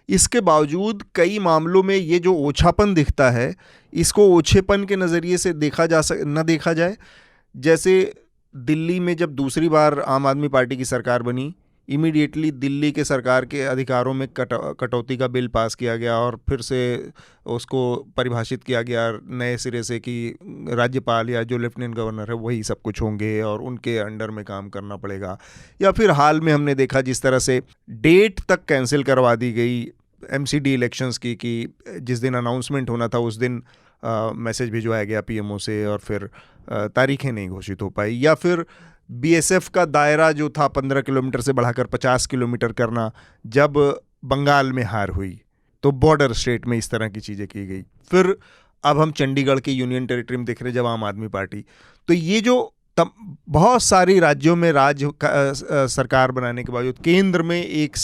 इसके बावजूद कई मामलों में ये जो ओछापन दिखता है, इसको ओछेपन के नज़रिए से न देखा जाए। जैसे दिल्ली में जब दूसरी बार आम आदमी पार्टी की सरकार बनी, इमीडिएटली दिल्ली के सरकार के अधिकारों में कटौती का बिल पास किया गया, और फिर से उसको परिभाषित किया गया नए सिरे से कि राज्यपाल या जो लेफ्टिनेंट गवर्नर है वही सब कुछ होंगे और उनके अंडर में काम करना पड़ेगा। या फिर हाल में हमने देखा जिस तरह से डेट तक कैंसिल करवा दी गई एमसीडी इलेक्शंस की, कि जिस दिन अनाउंसमेंट होना था उस दिन मैसेज भिजवाया गया पीएमओ से, और फिर तारीखें नहीं घोषित हो पाई। या फिर बीएसएफ का दायरा जो था 15 किलोमीटर से बढ़ाकर 50 किलोमीटर करना, जब बंगाल में हार हुई तो बॉर्डर स्टेट में इस तरह की चीज़ें की गई। फिर अब हम चंडीगढ़ के यूनियन टेरिटरी में देख रहे हैं जब आम आदमी पार्टी, तो ये जो बहुत सारी राज्यों में सरकार बनाने के बावजूद, केंद्र में एक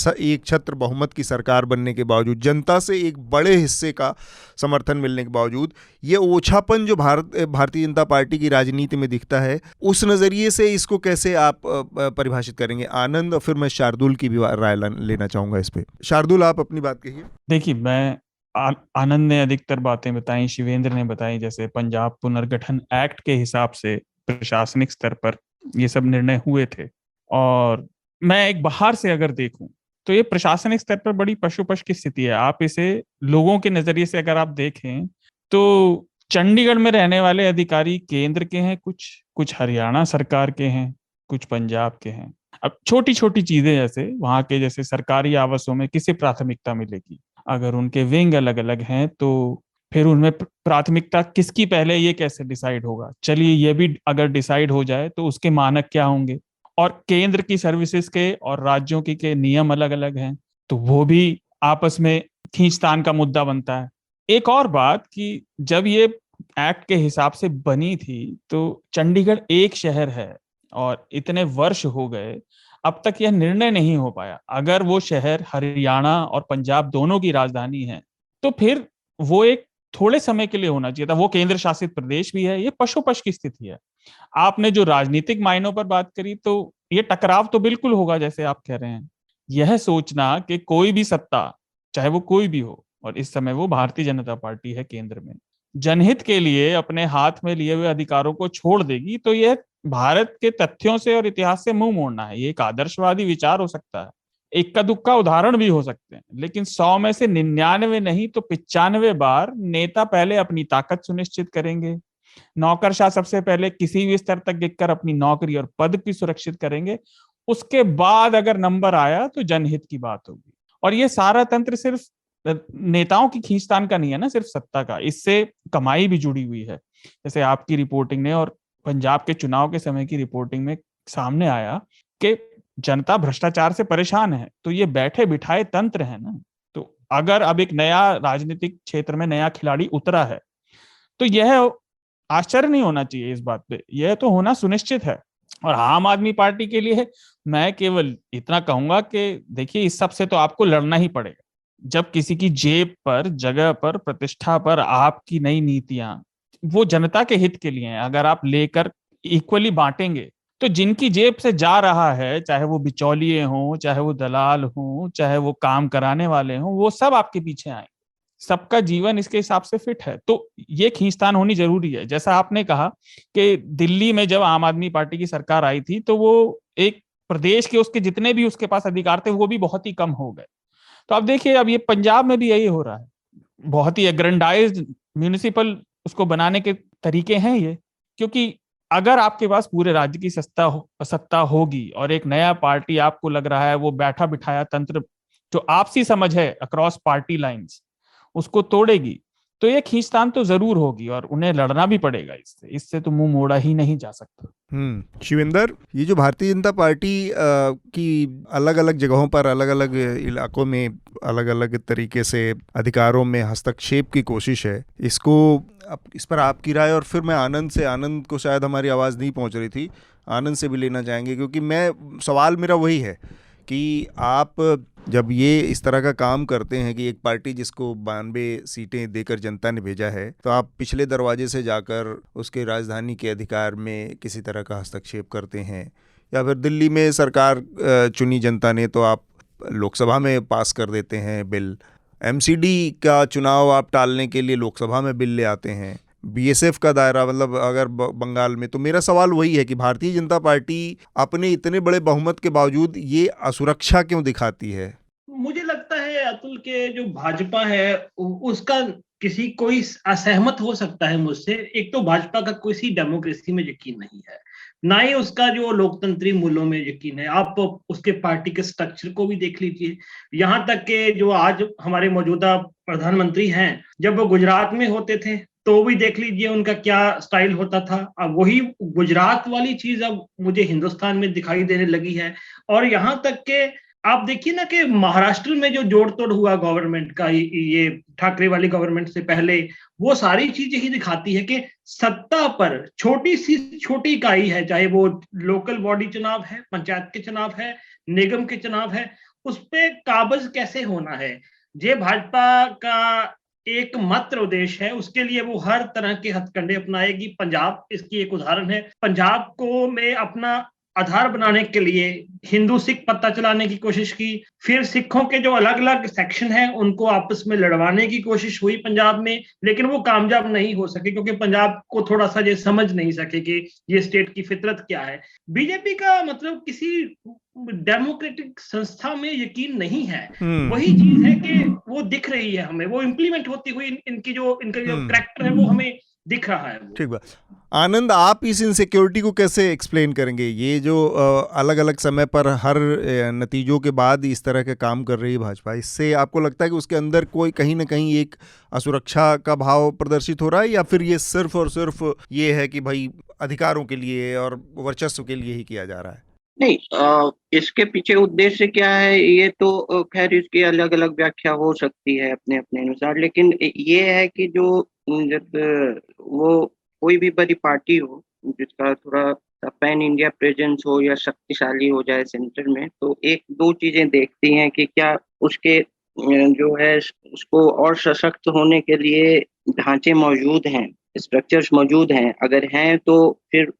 छत्र बहुमत की सरकार बनने के बावजूद, जनता से एक बड़े हिस्से का समर्थन मिलने के बावजूद, ये ओछापन जो भारतीय जनता पार्टी की राजनीति में दिखता है, उस नज़रिए से इसको कैसे आप परिभाषित करेंगे आनंद? और फिर मैं शार्दुल की भी राय लेना चाहूँगा इस पर। शार्दुल, आप अपनी बात कहिए। देखिए, मैं आनंद ने अधिकतर बातें बताई, शिवेंद्र ने बताई, जैसे पंजाब पुनर्गठन एक्ट के हिसाब से प्रशासनिक स्तर पर ये सब निर्णय हुए थे। और मैं एक बाहर से अगर देखूं तो ये प्रशासनिक स्तर पर बड़ी पशुपश की स्थिति है। आप इसे लोगों के नजरिए से अगर आप देखें तो चंडीगढ़ में रहने वाले अधिकारी केंद्र के हैं, कुछ हरियाणा सरकार के हैं, कुछ पंजाब के हैं। अब छोटी छोटी चीजें, जैसे वहां के जैसे सरकारी आवासों में किसे प्राथमिकता मिलेगी, अगर उनके विंग अलग अलग हैं तो फिर उनमें प्राथमिकता किसकी पहले, ये कैसे डिसाइड होगा? चलिए, ये भी अगर डिसाइड हो जाए तो उसके मानक क्या होंगे? और केंद्र की सर्विसेज के और राज्यों की के नियम अलग अलग हैं, तो वो भी आपस में खींचतान का मुद्दा बनता है। एक और बात कि जब ये एक्ट के हिसाब से बनी थी तो चंडीगढ़ एक शहर है और इतने वर्ष हो गए, अब तक यह निर्णय नहीं हो पाया। अगर वो शहर हरियाणा और पंजाब दोनों की राजधानी है तो फिर वो एक थोड़े समय के लिए होना चाहिए था। वो केंद्र शासित प्रदेश भी है। ये पशुपश की स्थिति है। आपने जो राजनीतिक मायनों पर बात करी, तो ये टकराव तो बिल्कुल होगा, जैसे आप कह रहे हैं। यह सोचना कि कोई भी सत्ता, चाहे वो कोई भी हो, और इस समय वो भारतीय जनता पार्टी है केंद्र में, जनहित के लिए अपने हाथ में लिए हुए अधिकारों को छोड़ देगी, तो यह भारत के तथ्यों से और इतिहास से मुंह मोड़ना है। ये एक आदर्शवादी विचार हो सकता है, इक्का दुक्का उदाहरण भी हो सकते हैं, लेकिन 100 में से 99 नहीं तो 95 बार नेता पहले अपनी ताकत सुनिश्चित करेंगे, नौकरशाह सबसे पहले किसी भी स्तर तक गिरकर अपनी नौकरी और पद की सुरक्षित करेंगे। उसके बाद अगर नंबर आया तो जनहित की बात होगी। और ये सारा तंत्र सिर्फ नेताओं की खींचतान का नहीं है ना, सिर्फ सत्ता का, इससे कमाई भी जुड़ी हुई है। जैसे आपकी रिपोर्टिंग ने और पंजाब के चुनाव के समय की रिपोर्टिंग में सामने आया कि जनता भ्रष्टाचार से परेशान है, तो ये बैठे बिठाए तंत्र है ना। तो अगर अब एक नया राजनीतिक क्षेत्र में नया खिलाड़ी उतरा है तो यह आश्चर्य नहीं होना चाहिए इस बात पे, यह तो होना सुनिश्चित है। और आम आदमी पार्टी के लिए मैं केवल इतना कहूंगा कि देखिए, इस सब से तो आपको लड़ना ही पड़ेगा। जब किसी की जेब पर, जगह पर, प्रतिष्ठा पर आपकी नई नीतियां वो जनता के हित के लिए हैं, अगर आप लेकर इक्वली बांटेंगे, तो जिनकी जेब से जा रहा है, चाहे वो बिचौलिए हों, चाहे वो दलाल हों, चाहे वो काम कराने वाले हों, वो सब आपके पीछे आए। सबका जीवन इसके हिसाब से फिट है, तो ये खींचतान होनी जरूरी है। जैसा आपने कहा कि दिल्ली में जब आम आदमी पार्टी की सरकार आई थी, तो वो एक प्रदेश के उसके जितने भी उसके पास अधिकार थे वो भी बहुत ही कम हो गए। तो अब देखिए, अब ये पंजाब में भी यही हो रहा है। बहुत ही एग्रेंडाइज्ड म्यूनिसिपल उसको बनाने के तरीके हैं ये, क्योंकि अगर आपके पास पूरे राज्य की सत्ता होगी और एक नया पार्टी आपको लग रहा है वो बैठा बिठाया तंत्र, जो आपसी समझ है अक्रॉस पार्टी लाइंस, उसको तोड़ेगी, तो ये खींचतान तो जरूर होगी और उन्हें लड़ना भी पड़ेगा। इससे तो मुंह मोड़ा ही नहीं जा सकता। शिवेंद्र, ये जो भारतीय जनता पार्टी की अलग अलग जगहों पर, अलग अलग इलाकों में अलग अलग तरीके से अधिकारों में हस्तक्षेप की कोशिश है, इसको इस पर आपकी राय, और फिर मैं आनंद को शायद हमारी आवाज़ नहीं पहुंच रही थी, आनंद से भी लेना चाहेंगे, क्योंकि सवाल मेरा वही है कि आप जब ये इस तरह का काम करते हैं कि एक पार्टी जिसको 92 सीटें देकर जनता ने भेजा है, तो आप पिछले दरवाजे से जाकर उसके राजधानी के अधिकार में किसी तरह का हस्तक्षेप करते हैं, या फिर दिल्ली में सरकार चुनी जनता ने तो आप लोकसभा में पास कर देते हैं बिल, एमसीडी का चुनाव आप टालने के लिए लोकसभा में बिल ले आते हैं, बीएसएफ का दायरा, मतलब अगर बंगाल में, तो मेरा सवाल वही है कि भारतीय जनता पार्टी अपने इतने बड़े बहुमत के बावजूद ये असुरक्षा क्यों दिखाती है? मुझे लगता है अतुल के जो भाजपा है उसका कोई असहमत हो सकता है मुझसे। एक तो भाजपा का किसी डेमोक्रेसी में यकीन नहीं है, ना ही उसका जो लोकतंत्री मूल्यों में यकीन है। आप उसके पार्टी के स्ट्रक्चर को भी देख लीजिए, यहाँ तक के जो आज हमारे मौजूदा प्रधानमंत्री हैं, जब वो गुजरात में होते थे तो भी देख लीजिए उनका क्या स्टाइल होता था। अब वही गुजरात वाली चीज अब मुझे हिंदुस्तान में दिखाई देने लगी है। और यहाँ तक के आप देखिए ना कि महाराष्ट्र में जो जोड़ तोड़ हुआ गवर्नमेंट का, ये ठाकरे वाली गवर्नमेंट से पहले, वो सारी चीजें ही दिखाती है कि सत्ता पर छोटी इकाई है, चाहे वो लोकल बॉडी चुनाव है, पंचायत के चुनाव है, निगम के चुनाव है, उस पे काबज कैसे होना है। ये भाजपा का एकमात्र उद्देश्य है, उसके लिए वो हर तरह के हथकंडे अपनाएगी। पंजाब इसकी एक उदाहरण है। पंजाब को में अपना आधार बनाने के लिए हिंदू सिख पत्ता चलाने की कोशिश की, फिर सिखों के जो अलग अलग सेक्शन हैं उनको आपस में लड़वाने की कोशिश हुई पंजाब में, लेकिन वो कामयाब नहीं हो सके, क्योंकि पंजाब को थोड़ा सा ये समझ नहीं सके कि ये स्टेट की फितरत क्या है। बीजेपी का मतलब किसी डेमोक्रेटिक संस्था में यकीन नहीं है। वही चीज है कि वो दिख रही है हमें, वो इम्प्लीमेंट होती हुई इनका जो कैरेक्टर है वो हमें दिख रहा है। ठीक है आनंद, आप इस इनसिक्योरिटी को कैसे एक्सप्लेन करेंगे? ये जो अलग अलग समय पर हर नतीजों के बाद इस तरह के काम कर रही है भाजपा, इससे आपको लगता है कि उसके अंदर कोई कहीं ना कहीं एक असुरक्षा का भाव प्रदर्शित हो रहा है, या फिर ये सिर्फ और सिर्फ ये है कि भाई अधिकारों के लिए और वर्चस्व के लिए ही किया जा रहा है? नहीं, इसके पीछे उद्देश्य क्या है ये तो खैर इसकी अलग अलग व्याख्या हो सकती है अपने अपने अनुसार, लेकिन ये है कि जो जब वो कोई भी बड़ी पार्टी हो जिसका थोड़ा पैन इंडिया प्रेजेंस हो या शक्तिशाली हो जाए सेंटर में, तो एक दो चीजें देखती हैं कि क्या उसके जो है उसको और सशक्त होने के लिए ढांचे मौजूद हैं, स्ट्रक्चर्स मौजूद हैं। अगर हैं तो फिर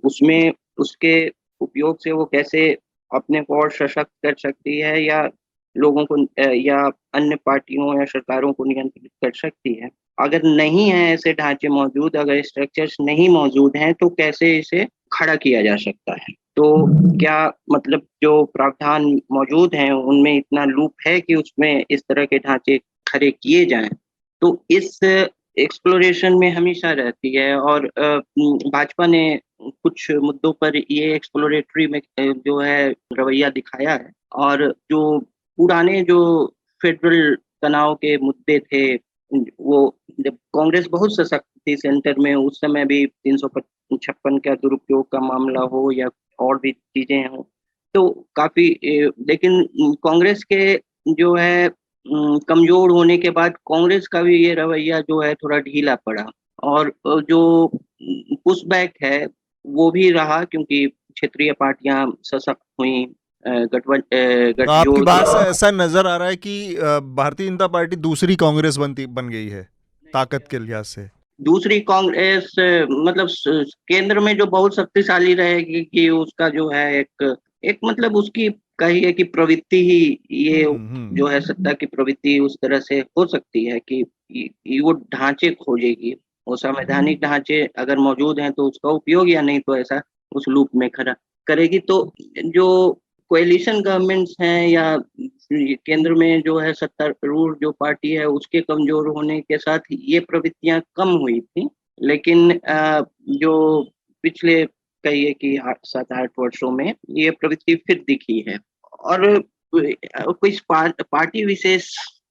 उसमें उसके उपयोग से वो कैसे अपने को और सशक्त कर सकती है, या लोगों को या अन्य पार्टियों या सरकारों को नियंत्रित कर सकती है। अगर नहीं है ऐसे ढांचे मौजूद, अगर स्ट्रक्चर्स नहीं मौजूद हैं, तो कैसे इसे खड़ा किया जा सकता है? तो क्या मतलब जो प्रावधान मौजूद हैं उनमें इतना लूप है कि उसमें इस तरह के ढांचे खड़े किए जाएं? तो इस एक्सप्लोरेशन में हमेशा रहती है, और भाजपा ने कुछ मुद्दों पर ये एक्सप्लोरेटरी में जो है रवैया दिखाया है। और जो पुराने जो फेडरल तनाव के मुद्दे थे, वो जब कांग्रेस बहुत सशक्त थी सेंटर में, उस समय भी 356 का दुरुपयोग का मामला हो या और भी चीजें हों, तो काफी, लेकिन कांग्रेस के जो है कमजोर होने के बाद कांग्रेस का भी ये रवैया जो है थोड़ा ढीला पड़ा, और जो पुशबैक है वो भी रहा, क्योंकि क्षेत्रीय पार्टियां सशक्त हुई, तो आपकी गठजोड़। बात से ऐसा नजर आ रहा है कि भारतीय जनता पार्टी दूसरी कांग्रेस बन गई है ताकत के लिहाज से। दूसरी कांग्रेस मतलब केंद्र में जो बहुत शक्तिशाली रहेगी, कि उसका जो है एक मतलब उसकी कहिए कि प्रवृत्ति ही ये जो है सत्ता की प्रवृत्ति उस तरह से हो सकती है कि वो ढांचे खोजेगी, वो संवैधानिक ढांचे अगर मौजूद हैं तो उसका उपयोग, या नहीं तो ऐसा उस लूप में खड़ा करेगी। तो जो कोएलिशन गवर्नमेंट्स हैं या केंद्र में जो है सत्तारूढ़ जो पार्टी है उसके कमजोर होने के साथ ये प्रवृत्तियां कम हुई थी, लेकिन जो पिछले कहिए कि 7-8 वर्षों में ये प्रवृत्ति फिर दिखी है। और कोई पार्टी विशेष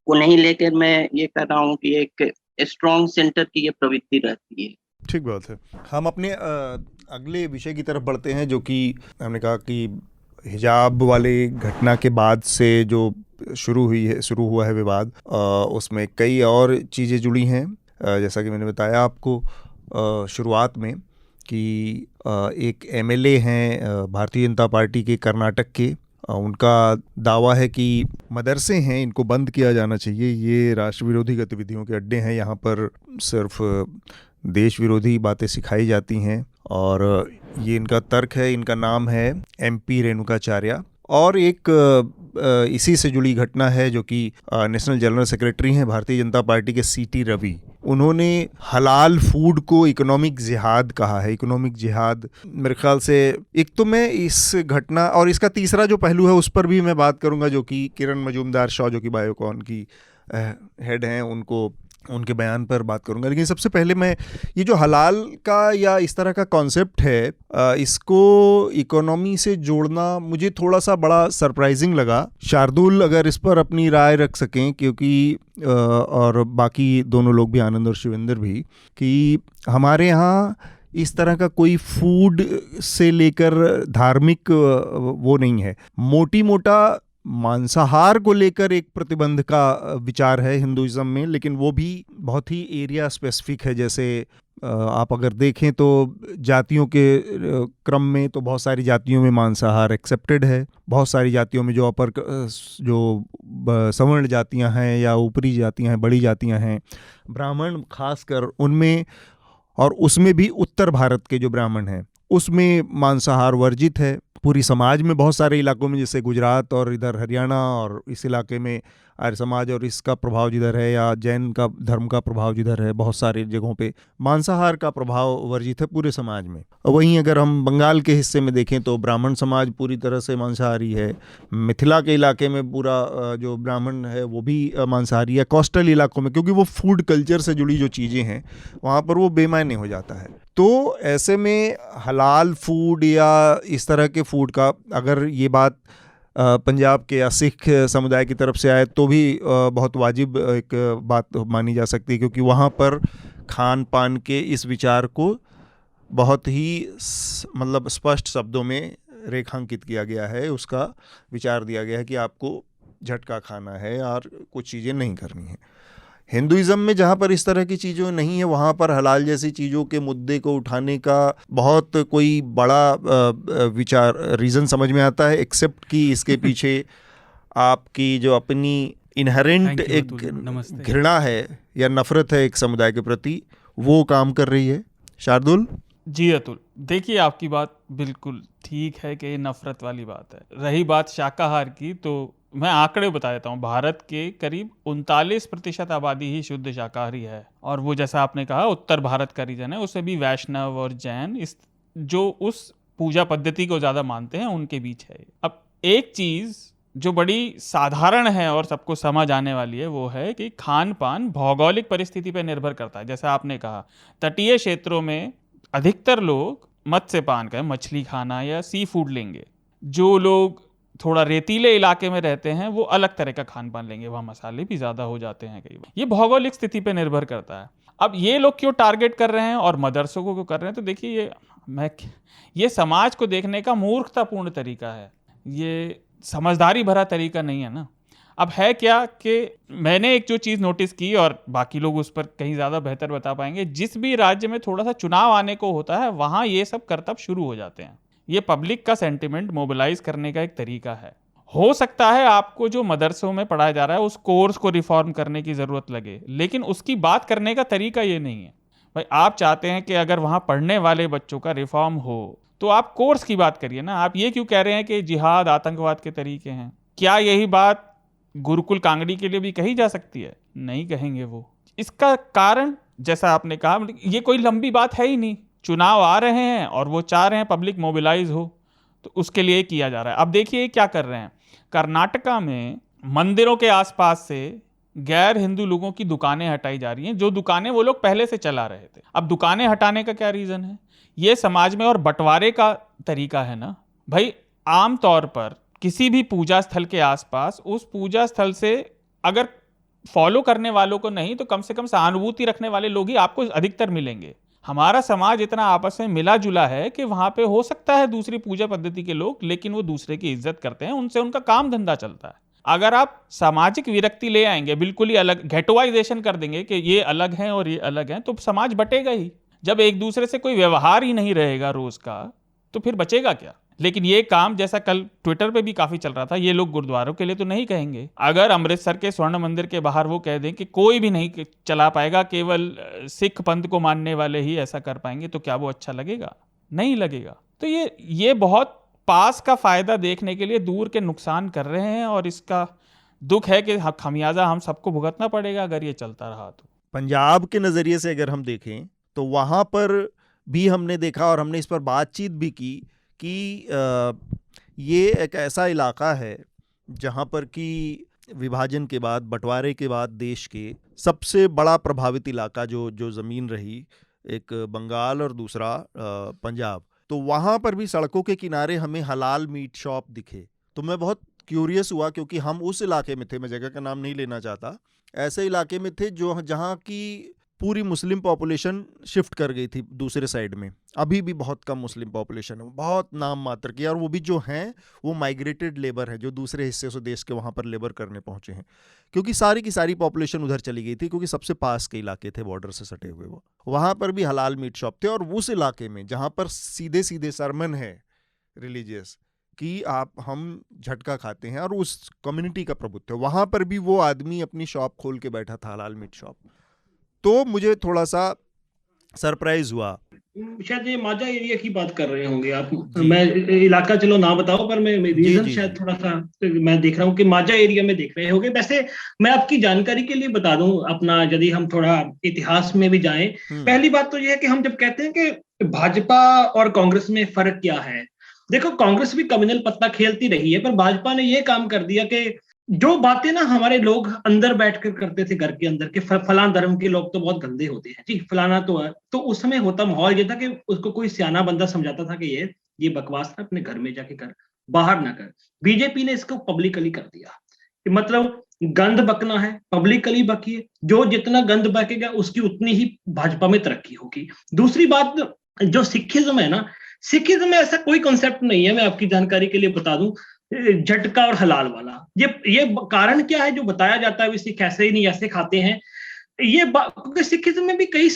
को नहीं लेकर मैं ये कर रहा हूँ कि एक स्ट्रॉन्ग सेंटर की ये प्रवृत्ति रहती है। ठीक बात है। हम अपने अगले विषय की तरफ बढ़ते हैं, जो कि हमने कहा कि हिजाब वाले घटना के बाद से जो शुरू हुआ है विवाद, उसमें कई और चीज़ें जुड़ी हैं। जैसा कि मैंने बताया आपको शुरुआत में कि एक एमएलए हैं भारतीय जनता पार्टी के कर्नाटक के, उनका दावा है कि मदरसे हैं इनको बंद किया जाना चाहिए, ये राष्ट्र विरोधी गतिविधियों के अड्डे हैं, यहाँ पर सिर्फ देश विरोधी बातें सिखाई जाती हैं। और ये इनका तर्क है। इनका नाम है MP रेणुकाचार्य। और एक इसी से जुड़ी घटना है जो कि नेशनल जनरल सेक्रेटरी हैं भारतीय जनता पार्टी के CT रवि, उन्होंने हलाल फूड को इकोनॉमिक जिहाद कहा है। इकोनॉमिक जिहाद मेरे ख्याल से, एक तो मैं इस घटना और इसका तीसरा जो पहलू है उस पर भी मैं बात करूंगा, जो कि किरण मजूमदार शॉ जो कि बायोकॉन की हेड हैं, उनके बयान पर बात करूंगा। लेकिन सबसे पहले मैं ये जो हलाल का या इस तरह का कॉन्सेप्ट है, इसको इकोनॉमी से जोड़ना मुझे थोड़ा सा बड़ा सरप्राइजिंग लगा। शार्दुल अगर इस पर अपनी राय रख सकें, क्योंकि और बाकी दोनों लोग भी, आनंद और शिवेंद्र भी, कि हमारे यहाँ इस तरह का कोई फूड से लेकर धार्मिक वो नहीं है। मोटा मांसाहार को लेकर एक प्रतिबंध का विचार है हिंदुइज्म में, लेकिन वो भी बहुत ही एरिया स्पेसिफिक है। जैसे आप अगर देखें तो जातियों के क्रम में तो बहुत सारी जातियों में मांसाहार एक्सेप्टेड है, बहुत सारी जातियों में जो सवर्ण जातियां हैं या ऊपरी जातियां हैं, बड़ी जातियां हैं, ब्राह्मण खासकर उनमें, और उसमें भी उत्तर भारत के जो ब्राह्मण हैं उसमें मांसाहार वर्जित है। पूरी समाज में बहुत सारे इलाकों में, जैसे गुजरात और इधर हरियाणा और इस इलाके में आर्य समाज और इसका प्रभाव जिधर है, या जैन का धर्म का प्रभाव जिधर है, बहुत सारी जगहों पे मांसाहार का प्रभाव वर्जित है पूरे समाज में। वहीं अगर हम बंगाल के हिस्से में देखें तो ब्राह्मण समाज पूरी तरह से मांसाहारी है। मिथिला के इलाके में पूरा जो ब्राह्मण है वो भी मांसाहारी है। कोस्टल इलाकों में, क्योंकि वो फूड कल्चर से जुड़ी जो चीज़ें हैं वहाँ पर वो बेमायने हो जाता है। तो ऐसे में हलाल फूड या इस तरह के फूड का, अगर ये बात पंजाब के या सिख समुदाय की तरफ से आए तो भी बहुत वाजिब एक बात मानी जा सकती है, क्योंकि वहाँ पर खान पान के इस विचार को बहुत ही मतलब स्पष्ट शब्दों में रेखांकित किया गया है। उसका विचार दिया गया है कि आपको झटका खाना है और कुछ चीज़ें नहीं करनी है। हिंदुइज्म में जहाँ पर इस तरह की चीज़ों नहीं है, वहाँ पर हलाल जैसी चीज़ों के मुद्दे को उठाने का बहुत कोई बड़ा विचार रीज़न समझ में आता है, एक्सेप्ट कि इसके पीछे आपकी जो अपनी इनहेरेंट एक घृणा है या नफरत है एक समुदाय के प्रति, वो काम कर रही है। शार्दुल जी अतुल, देखिए आपकी बात बिल्कुल ठीक है कि ये नफरत वाली बात है। रही बात शाकाहार की, तो मैं आंकड़े बता देता हूँ। भारत के करीब 39% आबादी ही शुद्ध शाकाहारी है, और वो जैसा आपने कहा उत्तर भारत का रीजन है, उसमें भी वैष्णव और जैन इस जो उस पूजा पद्धति को ज़्यादा मानते हैं उनके बीच है। अब एक चीज़ जो बड़ी साधारण है और सबको समझ आने वाली है वो है कि खान पान भौगोलिक परिस्थिति पर निर्भर करता है। जैसा आपने कहा, तटीय क्षेत्रों में अधिकतर लोग मत्स्य पान का मछली खाना या सी फूड लेंगे। जो लोग थोड़ा रेतीले इलाके में रहते हैं वो अलग तरह का खान पान लेंगे, वहाँ मसाले भी ज़्यादा हो जाते हैं कई बार। ये भौगोलिक स्थिति पे निर्भर करता है। अब ये लोग क्यों टारगेट कर रहे हैं और मदरसों को क्यों कर रहे हैं, तो देखिए ये समाज को देखने का मूर्खतापूर्ण तरीका है, ये समझदारी भरा तरीका नहीं है ना। अब है क्या कि मैंने एक जो चीज नोटिस की, और बाकी लोग उस पर कहीं ज्यादा बेहतर बता पाएंगे, जिस भी राज्य में थोड़ा सा चुनाव आने को होता है वहां ये सब करतब शुरू हो जाते हैं। ये पब्लिक का सेंटिमेंट मोबिलाइज करने का एक तरीका है। हो सकता है आपको जो मदरसों में पढ़ाया जा रहा है उस कोर्स को रिफॉर्म करने की जरूरत लगे, लेकिन उसकी बात करने का तरीका ये नहीं है। भाई आप चाहते हैं कि अगर वहां पढ़ने वाले बच्चों का रिफॉर्म हो तो आप कोर्स की बात करिए ना। आप ये क्यों कह रहे हैं कि जिहाद आतंकवाद के तरीके हैं? क्या यही बात गुरुकुल कांगड़ी के लिए भी कही जा सकती है? नहीं कहेंगे वो। इसका कारण जैसा आपने कहा, ये कोई लंबी बात है ही नहीं। चुनाव आ रहे हैं और वो चाह रहे हैं पब्लिक मोबिलाइज हो, तो उसके लिए किया जा रहा है। अब देखिए क्या कर रहे हैं। कर्नाटका में मंदिरों के आसपास से गैर हिंदू लोगों की दुकानें हटाई जा रही हैं, जो दुकानें वो लोग पहले से चला रहे थे। अब दुकानें हटाने का क्या रीजन है? ये समाज में और बंटवारे का तरीका है ना भाई। आम तौर पर किसी भी पूजा स्थल के आसपास उस पूजा स्थल से अगर फॉलो करने वालों को नहीं तो कम से कम सहानुभूति रखने वाले लोग ही आपको अधिकतर मिलेंगे। हमारा समाज इतना आपस में मिला जुला है कि वहां पे हो सकता है दूसरी पूजा पद्धति के लोग, लेकिन वो दूसरे की इज्जत करते हैं, उनसे उनका काम धंधा चलता है। अगर आप सामाजिक विरक्ति ले आएंगे, बिल्कुल ही अलग घेटोवाइजेशन कर देंगे कि ये अलग हैं और ये अलग हैं, तो समाज बटेगा ही। जब एक दूसरे से कोई व्यवहार ही नहीं रहेगा रोज का, तो फिर बचेगा क्या? लेकिन ये काम जैसा कल ट्विटर पे भी काफी चल रहा था, ये लोग गुरुद्वारों के लिए तो नहीं कहेंगे। अगर अमृतसर के स्वर्ण मंदिर के बाहर वो कह दें कि कोई भी नहीं चला पाएगा, केवल सिख पंथ को मानने वाले ही ऐसा कर पाएंगे, तो क्या वो अच्छा लगेगा? नहीं लगेगा। तो ये बहुत पास का फायदा देखने के लिए दूर के नुकसान कर रहे हैं, और इसका दुख है कि खमियाजा हम सबको भुगतना पड़ेगा अगर ये चलता रहा तो। पंजाब के नज़रिए से अगर हम देखें तो वहाँ पर भी हमने देखा और हमने इस पर बातचीत भी की कि ये एक ऐसा इलाका है जहाँ पर कि विभाजन के बाद, बंटवारे के बाद देश के सबसे बड़ा प्रभावित इलाका जो ज़मीन रही, एक बंगाल और दूसरा पंजाब। तो वहाँ पर भी सड़कों के किनारे हमें हलाल मीट शॉप दिखे। तो मैं बहुत क्यूरियस हुआ, क्योंकि हम उस इलाके में थे, मैं जगह का नाम नहीं लेना चाहता, ऐसे इलाके में थे जहाँ की पूरी मुस्लिम पॉपुलेशन शिफ्ट कर गई थी दूसरे साइड में। अभी भी बहुत कम मुस्लिम पॉपुलेशन है, बहुत नाम मात्र की, और वो भी जो हैं वो माइग्रेटेड लेबर है, जो दूसरे हिस्से से देश के वहाँ पर लेबर करने पहुँचे हैं, क्योंकि सारी की सारी पॉपुलेशन उधर चली गई थी, क्योंकि सबसे पास के इलाके थे बॉर्डर से सटे हुए। वो वहाँ पर भी हलाल मीट शॉप थे। और उस इलाके में जहाँ पर सीधे सीधे सरमन है रिलीजियस कि हम झटका खाते हैं, और उस कम्युनिटी का प्रभुत्व, वहाँ पर भी वो आदमी अपनी शॉप खोल के बैठा था, हलाल मीट शॉप। तो मुझे थोड़ा सा सरप्राइज हुआ। शायद ये माजा एरिया की बात कर रहे होंगे आप। मैं इलाका चलो ना बताओ, पर मैं रीजन शायद थोड़ा सा मैं देख रहा हूँ कि माजा एरिया में देख रहे होंगे। वैसे मैं आपकी जानकारी के लिए बता दूं अपना, यदि हम थोड़ा इतिहास में भी जाएं, पहली बात तो ये है कि हम जब कहते हैं कि भाजपा और कांग्रेस में फर्क क्या है, देखो कांग्रेस भी कम्युनल पत्ता खेलती रही है, पर भाजपा ने ये काम कर दिया कि जो बातें ना हमारे लोग अंदर बैठकर करते थे घर के अंदर के, फलाना धर्म के लोग तो बहुत गंदे होते हैं जी, फलाना तो है, तो उस समय होता माहौल ये था कि उसको कोई सियाना बंदा समझाता था कि ये बकवास ना अपने घर में जाके कर, बाहर ना कर। बीजेपी ने इसको पब्लिकली कर दिया कि मतलब गंद बकना है, पब्लिकली बकिए, जो जितना गंद बकेगा उसकी उतनी ही भाजपा में तरक्की होगी। दूसरी बात, जो सिखिज्म है ना, सिखिज्म में ऐसा कोई कॉन्सेप्ट नहीं है। मैं आपकी जानकारी के लिए बता दूं, झटका और हलाल वाला, ये कारण क्या है जो बताया जाता है वे सिख ऐसे ही नहीं ऐसे खाते हैं, ये क्योंकि सिखिज्म में भी कई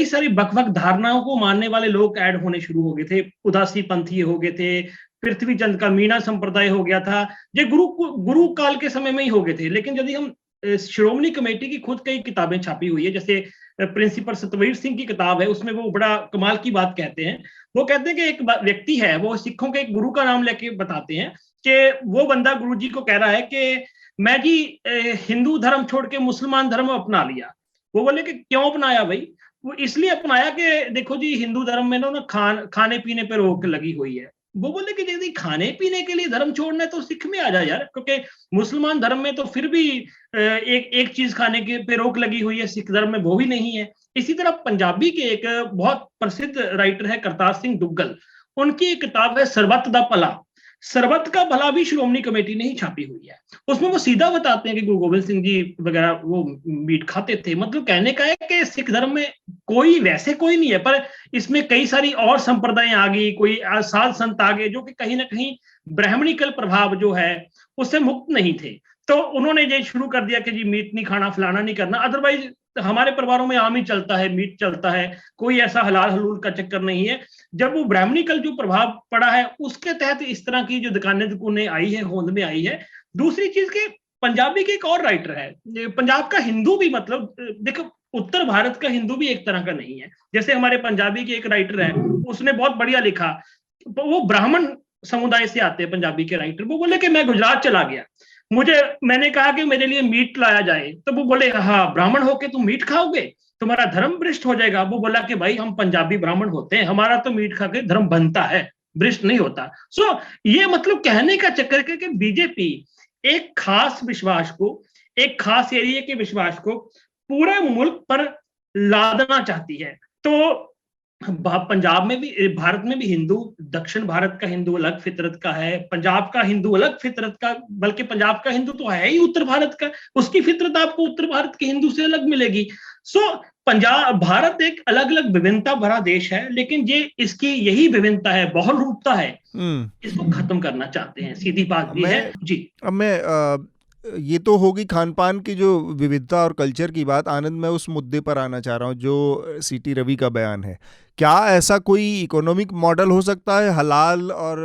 सारी बकवक धारणाओं को मानने वाले लोग ऐड होने शुरू हो गए थे। उदासी पंथी हो गए थे, पृथ्वीचंद का मीणा संप्रदाय हो गया था, ये गुरु काल के समय में ही हो गए थे। लेकिन यदि हम श्रोमणी कमेटी की खुद कई किताबें छापी हुई है, जैसे प्रिंसिपल सतवीर सिंह की किताब है, उसमें वो बड़ा कमाल की बात कहते हैं। वो कहते हैं कि एक व्यक्ति है, वो सिखों के एक गुरु का नाम लेके बताते हैं कि वो बंदा गुरु जी को कह रहा है कि मैं जी हिंदू धर्म छोड़ के मुसलमान धर्म अपना लिया। वो बोले कि क्यों अपनाया भाई? वो इसलिए अपनाया कि देखो जी हिंदू धर्म में ना खाने पीने पे रोक लगी हुई है। वो बोले कि यदि खाने पीने के लिए धर्म छोड़ना है तो सिख में आ जा यार, क्योंकि मुसलमान धर्म में तो फिर भी एक चीज खाने के पे रोक लगी हुई है, सिख धर्म में वो भी नहीं है। इसी तरह पंजाबी के एक बहुत प्रसिद्ध राइटर है करतार सिंह दुग्गल, उनकी एक किताब है सरबत दा भला। सरबत का भला भी श्रोमणी कमेटी ने ही छापी हुई है। उसमें वो सीधा बताते हैं कि गुरु गोबिंद सिंह जी वगैरह वो मीट खाते थे। मतलब कहने का है कि सिख धर्म में कोई नहीं है, पर इसमें कई सारी और संप्रदाय आ गई, कोई साध संत आ गए जो कि कहीं ना कहीं ब्राह्मणिकल प्रभाव जो है उससे मुक्त नहीं थे। तो उन्होंने ये शुरू कर दिया कि जी मीट नहीं खाना, फलाना नहीं करना। अदरवाइज हमारे परिवारों में आम ही चलता है, मीट चलता है, कोई ऐसा हलाल हलूल का चक्कर नहीं है। जब वो ब्राह्मणिकल जो प्रभाव पड़ा है उसके तहत इस तरह की जो दुकानें आई है, होंद में आई है। दूसरी चीज के पंजाबी के एक और राइटर है, पंजाब का हिंदू भी, मतलब देखो उत्तर भारत का हिंदू भी एक तरह का नहीं है। जैसे हमारे पंजाबी के एक राइटर है, उसने बहुत बढ़िया लिखा, वो ब्राह्मण समुदाय से आते हैं पंजाबी के राइटर। वो बोले कि मैं गुजरात चला गया, मैंने कहा कि मेरे लिए मीट लाया जाए, तो वो बोले हाँ ब्राह्मण होके तुम मीट खाओगे, तुम्हारा धर्म भ्रष्ट हो जाएगा। वो बोला कि भाई हम पंजाबी ब्राह्मण होते हैं, हमारा तो मीट खा के धर्म बनता है, भ्रष्ट नहीं होता। सो ये मतलब कहने का चक्कर है कि बीजेपी एक खास विश्वास को, एक खास एरिया के विश्वास को पूरे मुल्क पर लादना चाहती है। तो पंजाब में भी, भारत में भी हिंदू, दक्षिण भारत का हिंदू अलग फितरत का है, पंजाब का हिंदू अलग फितरत का, बल्कि पंजाब का हिंदू तो है ही उत्तर भारत का, उसकी फितरत आपको उत्तर भारत के हिंदू से अलग मिलेगी। सो पंजाब, भारत एक अलग अलग विभिन्नता भरा देश है, लेकिन ये इसकी यही विभिन्नता है, बहुल रूपता है, इसको खत्म करना चाहते हैं, सीधी बात भी है जी। अब मैं ये तो होगी खान पान की जो विविधता और कल्चर की बात। आनंद, मैं उस मुद्दे पर आना चाह रहा हूँ जो सीटी रवि का बयान है। क्या ऐसा कोई इकोनॉमिक मॉडल हो सकता है हलाल और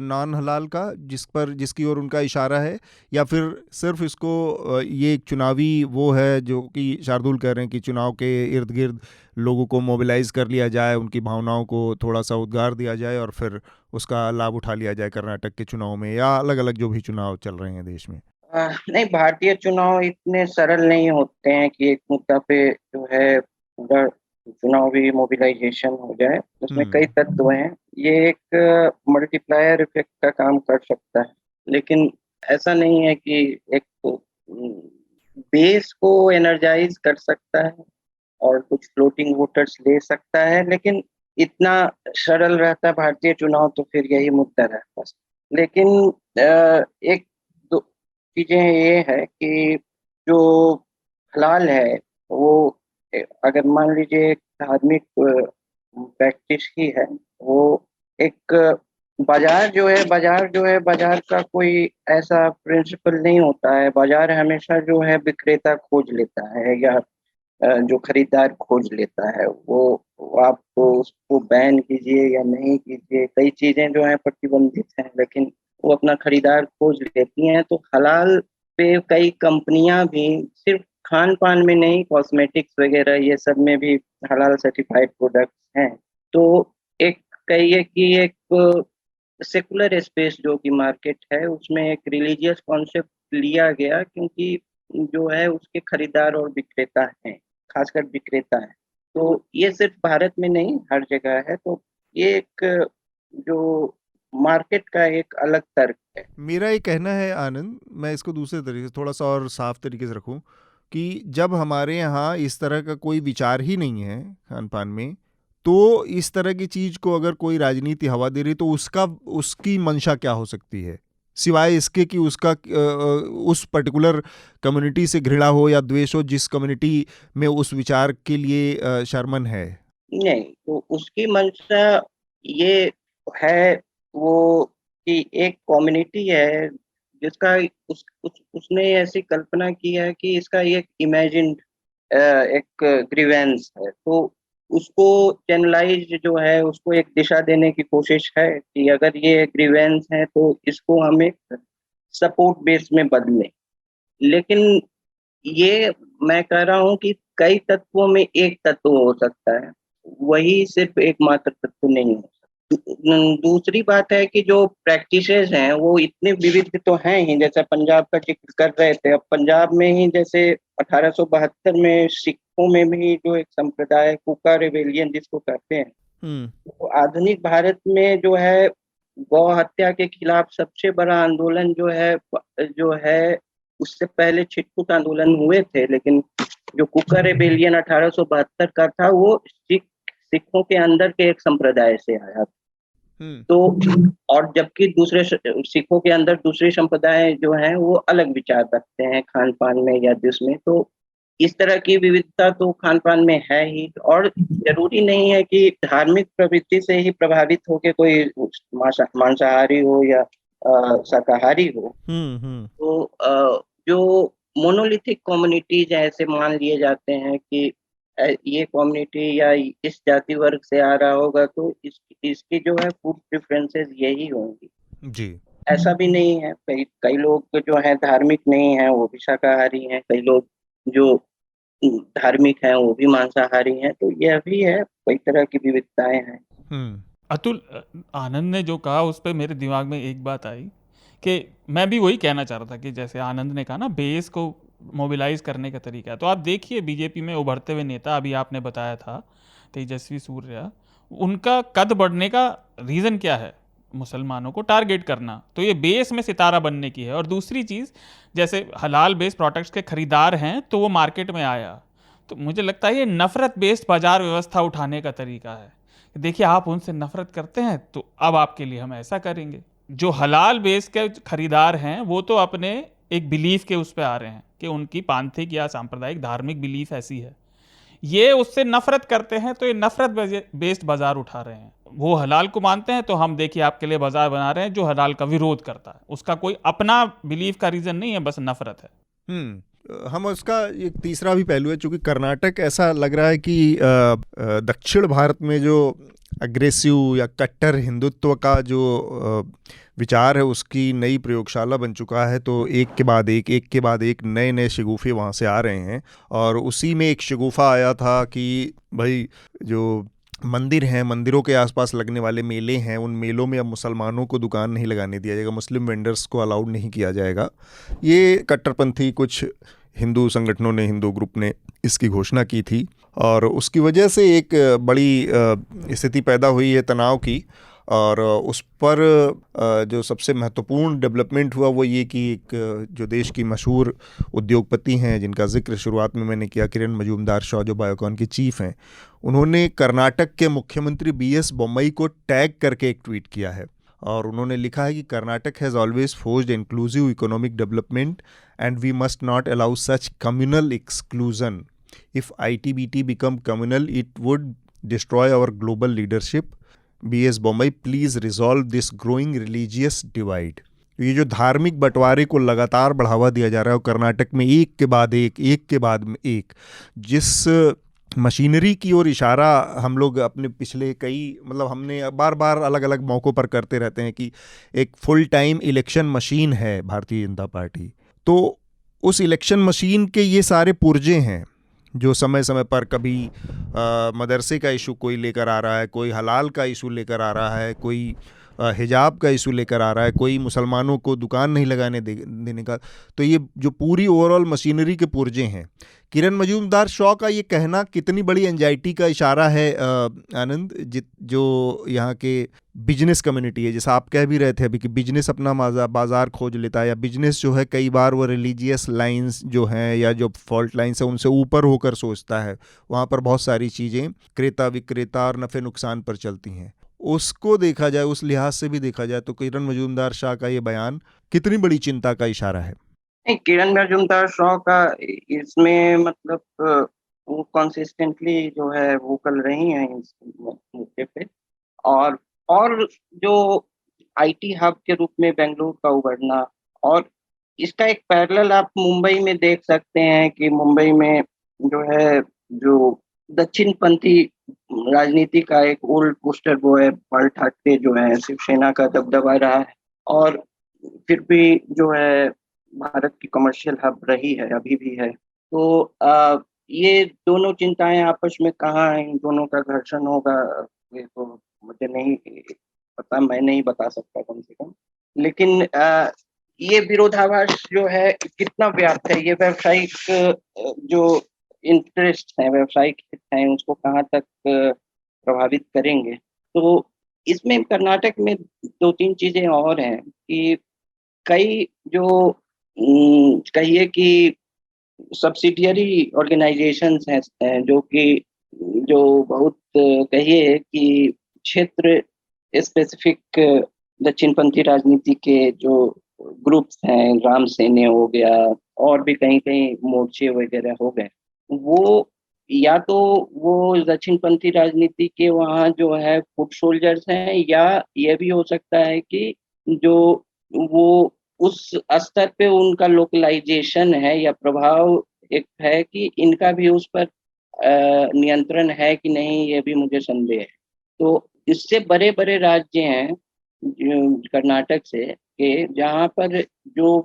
नॉन हलाल का, जिसकी ओर उनका इशारा है, या फिर सिर्फ इसको ये एक चुनावी वो है जो कि शार्दुल कह रहे हैं कि चुनाव के इर्द गिर्द लोगों को मोबिलाइज कर लिया जाए, उनकी भावनाओं को थोड़ा सा उद्गार दिया जाए और फिर उसका लाभ उठा लिया जाए कर्नाटक के चुनाव में, या अलग अलग जो भी चुनाव चल रहे हैं देश में? नहीं, भारतीय चुनाव इतने सरल नहीं होते हैं कि एक मुद्दा पे जो है पूरा चुनावी मोबिलाइजेशन हो जाए। उसमें कई तत्व हैं। ये एक मल्टीप्लायर इफेक्ट का काम कर सकता है, लेकिन ऐसा नहीं है कि एक बेस को एनर्जाइज कर सकता है और कुछ फ्लोटिंग वोटर्स ले सकता है। लेकिन इतना सरल रहता भारतीय चुनाव तो फिर यही मुद्दा रहता। लेकिन एक चीजें ये है कि जो हलाल है वो, अगर मान लीजिए एक धार्मिक प्रैक्टिस ही है, वो एक बाजार का कोई ऐसा प्रिंसिपल नहीं होता है। बाजार हमेशा जो है विक्रेता खोज लेता है या जो खरीदार खोज लेता है। वो आपको उसको बैन कीजिए या नहीं कीजिए, कई चीजें जो है प्रतिबंधित हैं, लेकिन वो अपना खरीदार खोज लेती हैं। तो हलाल पे कई कंपनियां भी सिर्फ खान पान में नहीं, कॉस्मेटिक्स वगैरह ये सब में भी हलाल सर्टिफाइड प्रोडक्ट्स हैं। तो एक कहिए कि एक सेकुलर स्पेस जो कि मार्केट है, उसमें एक रिलीजियस कॉन्सेप्ट लिया गया, क्योंकि जो है उसके खरीदार और विक्रेता हैं, खासकर विक्रेता हैं। तो ये सिर्फ भारत में नहीं, हर जगह है। तो ये एक जो मार्केट का एक अलग तर्क है। मेरा ये कहना है आनंद, मैं इसको दूसरे तरीके से थोड़ा सा और साफ तरीके से रखूं, कि जब हमारे यहाँ इस तरह का कोई विचार ही नहीं है खान पान में, तो इस तरह की चीज़ को अगर कोई राजनीति हवा दे रही तो उसकी मंशा क्या हो सकती है, सिवाय इसके कि उसका उस पर्टिकुलर कम्युनिटी से घृणा हो या द्वेष हो जिस कम्युनिटी में उस विचार के लिए शर्मन है। नहीं, तो उसकी मंशा ये है वो कि एक कम्युनिटी है जिसका उसने ऐसी कल्पना की है कि इसका एक इमेजिन्ड एक ग्रीवेंस है। तो उसको चैनलाइज जो है, उसको एक दिशा देने की कोशिश है कि अगर ये ग्रीवेंस है तो इसको हम एक सपोर्ट बेस में बदलें। लेकिन ये मैं कह रहा हूँ कि कई तत्वों में एक तत्व हो सकता है, वही सिर्फ एकमात्र तत्व नहीं हो। दूसरी बात है कि जो प्रैक्टिसेस हैं वो इतने विविध तो हैं ही, जैसे पंजाब का जिक्र कर रहे थे। अब पंजाब में ही जैसे 1872 में सिखों में भी जो एक संप्रदाय कुका रिबेलियन जिसको कहते हैं, तो आधुनिक भारत में जो है गौ हत्या के खिलाफ सबसे बड़ा आंदोलन जो है उससे पहले छिटपुट आंदोलन हुए थे, लेकिन जो कुका रिबेलियन 1872 का था वो सिखों के अंदर के एक संप्रदाय से आया। तो और जबकि दूसरे सिखों के अंदर दूसरे संप्रदाय जो हैं वो अलग विचार रखते हैं खान पान में या जिसमें। तो इस तरह की विविधता तो खान पान में है ही, और जरूरी नहीं है कि धार्मिक प्रवृत्ति से ही प्रभावित होकर कोई मांसाहारी हो या शाकाहारी हो। तो जो मोनोलिथिक कम्युनिटीज ऐसे मान लिए जाते हैं कि ये कम्युनिटी या इस जाति वर्ग से आ रहा होगा तो इसकी जो है फूड प्रेफरेंसेस यही होंगी। जी। ऐसा भी नहीं है, कई कई लोग जो है धार्मिक नहीं है वो भी शाकाहारी हैं, कई लोग जो धार्मिक हैं वो भी मांसाहारी हैं, तो यह भी है, कई तरह की विविधताएं हैं। अतुल, आनंद ने जो कहा उस पे मेरे दिमाग में एक बात आई कि मैं भी वही कहना चाह रहा था कि जैसे आनंद ने कहा ना, बेस को मोबिलाइज करने का तरीका है। तो आप देखिए बीजेपी में उभरते हुए नेता, अभी आपने बताया था तेजस्वी सूर्या, उनका कद बढ़ने का रीज़न क्या है? मुसलमानों को टारगेट करना। तो ये बेस में सितारा बनने की है। और दूसरी चीज़, जैसे हलाल बेस्ड प्रोडक्ट्स के खरीदार हैं तो वो मार्केट में आया, तो मुझे लगता है ये नफरत बेस्ड बाजार व्यवस्था उठाने का तरीका है। देखिए, आप उनसे नफरत करते हैं तो अब आपके लिए हम ऐसा करेंगे। जो हलाल बेस के खरीदार हैं वो तो अपने एक बिलीफ के उस पे आ रहे हैं कि उनकी पांथिक या सांप्रदायिक धार्मिक बिलीफ ऐसी है, ये उससे नफरत करते हैं, तो ये नफरत बेस्ड बाजार उठा रहे हैं। वो हलाल को मानते हैं तो हम देखिए आपके लिए बाजार बना रहे हैं जो हलाल का विरोध करता है। उसका कोई अपना बिलीफ का रीजन नहीं है, बस नफरत है। हम उसका एक तीसरा भी पहलू है, चूंकि कर्नाटक ऐसा लग रहा है कि दक्षिण भारत में जो अग्रेसिव या कट्टर हिंदुत्व का जो विचार है उसकी नई प्रयोगशाला बन चुका है। तो एक के बाद एक नए नए शगुफे वहाँ से आ रहे हैं। और उसी में एक शगुफा आया था कि भाई जो मंदिर हैं, मंदिरों के आसपास लगने वाले मेले हैं, उन मेलों में अब मुसलमानों को दुकान नहीं लगाने दिया जाएगा, मुस्लिम वेंडर्स को अलाउड नहीं किया जाएगा। ये कट्टरपंथी कुछ हिंदू संगठनों ने, हिंदू ग्रुप ने इसकी घोषणा की थी और उसकी वजह से एक बड़ी स्थिति पैदा हुई है तनाव की। और उस पर जो सबसे महत्वपूर्ण डेवलपमेंट हुआ वो ये कि एक जो देश की मशहूर उद्योगपति हैं जिनका जिक्र शुरुआत में मैंने किया, किरण मजूमदार शॉ, जो बायोकॉन के चीफ हैं, उन्होंने कर्नाटक के मुख्यमंत्री BS बोम्मई को टैग करके एक ट्वीट किया है और उन्होंने लिखा है कि Karnataka has always forced inclusive economic development and we must not allow such communal exclusion. If ITBT become communal it would destroy our global leadership. BS Bommai please resolve this growing religious divide. ये जो धार्मिक बंटवारे को लगातार बढ़ावा दिया जा रहा है और कर्नाटक में एक के बाद एक, जिस मशीनरी की ओर इशारा हम लोग अपने पिछले हमने बार बार अलग अलग मौक़ों पर करते रहते हैं कि एक फुल टाइम इलेक्शन मशीन है भारतीय जनता पार्टी। तो उस इलेक्शन मशीन के ये सारे पुर्जे हैं जो समय समय पर कभी मदरसे का इशू कोई लेकर आ रहा है, कोई हलाल का इशू लेकर आ रहा है, कोई हिजाब का इशू लेकर आ रहा है, कोई मुसलमानों को दुकान नहीं लगाने देने का। तो ये जो पूरी ओवरऑल मशीनरी के पुर्जे हैं, किरण मजूमदार शॉ का ये कहना कितनी बड़ी एंजाइटी का इशारा है आनंद, जो यहाँ के बिजनेस कम्युनिटी है, जैसा आप कह भी रहे थे अभी कि बिजनेस अपना बाजार खोज लेता है, या बिजनेस जो है कई बार वो रिलीजियस लाइंस जो हैं या जो फॉल्ट लाइंस है उनसे ऊपर होकर सोचता है। वहाँ पर बहुत सारी चीज़ें क्रेता विक्रेता और नफ़े नुकसान पर चलती हैं। उसको देखा जाए, उस लिहाज से भी देखा जाए तो किरण मजूमदार शाह का ये बयान कितनी बड़ी चिंता का इशारा है। किरण मजूमदार शॉ का इसमें मतलब वो कंसिस्टेंटली जो है वोकल रही हैं इस मुद्दे पे। और जो IT हब के रूप में बेंगलुरु का उभरना, और इसका एक पैरेलल आप मुंबई में देख सकते हैं कि मुंबई में जो है जो दक्षिणपंथी राजनीति का एक ओल्ड पोस्टर बॉय बाल ठाकरे जो है शिवसेना का दबदबा रहा है, और फिर भी जो है भारत की कमर्शियल हब रही है, अभी भी है। तो ये दोनों चिंताएं आपस में कहाँ इन दोनों का घर्षण होगा ये तो मुझे नहीं पता, मैं नहीं बता सकता कम से कम। लेकिन ये विरोधाभास जो है कितना व्याप्त है, ये व्यावसायिक जो इंटरेस्ट है, व्यावसायिक हित हैं, उसको कहाँ तक प्रभावित करेंगे। तो इसमें कर्नाटक में 2-3 चीजें और हैं कि कई जो कहिए कि सब्सिडियरी ऑर्गेनाइजेशंस हैं जो बहुत कहिए कि क्षेत्र स्पेसिफिक दक्षिणपंथी राजनीति के जो ग्रुप्स हैं, राम सेने हो गया और भी कहीं कहीं मोर्चे वगैरह हो गए, वो या तो वो दक्षिणपंथी राजनीति के वहाँ जो है फुट सोल्जर्स हैं, या ये भी हो सकता है कि जो वो उस स्तर पे उनका लोकलाइजेशन है या प्रभाव एक है कि इनका भी उस पर नियंत्रण है कि नहीं, ये भी मुझे संदेह है। तो इससे बड़े बड़े राज्य हैं कर्नाटक से के, जहाँ पर जो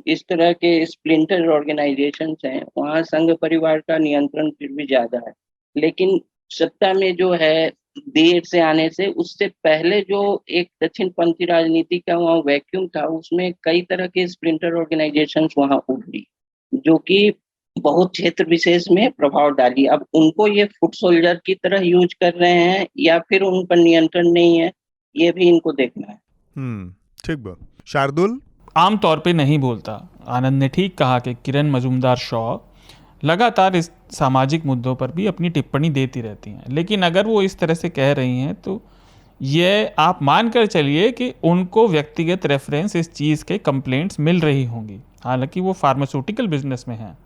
इस तरह के स्प्लिंटर ऑर्गेनाइजेशंस हैं, वहाँ संघ परिवार का नियंत्रण फिर भी ज्यादा है। लेकिन सत्ता में जो है देर से आने से, उससे पहले जो एक दक्षिणपंथी राजनीति का वहाँ वैक्यूम था, उसमें कई तरह के स्प्लिंटर ऑर्गेनाइजेशंस वहाँ उभरी, जो कि बहुत क्षेत्र विशेष में प्रभाव डाली। अब उनको ये फुट सोल्जर की तरह यूज कर रहे हैं या फिर उन पर नियंत्रण नहीं है, ये भी इनको देखना है। ठीक बा। शार्दुल? आमतौर पे नहीं बोलता। आनंद ने ठीक कहा कि किरण मजूमदार शॉ लगातार इस सामाजिक मुद्दों पर भी अपनी टिप्पणी देती रहती हैं, लेकिन अगर वो इस तरह से कह रही हैं तो ये आप मान कर चलिए कि उनको व्यक्तिगत रेफरेंस इस चीज़ के कंप्लेंट्स मिल रही होंगी, हालांकि वो फार्मास्यूटिकल बिजनेस में हैं।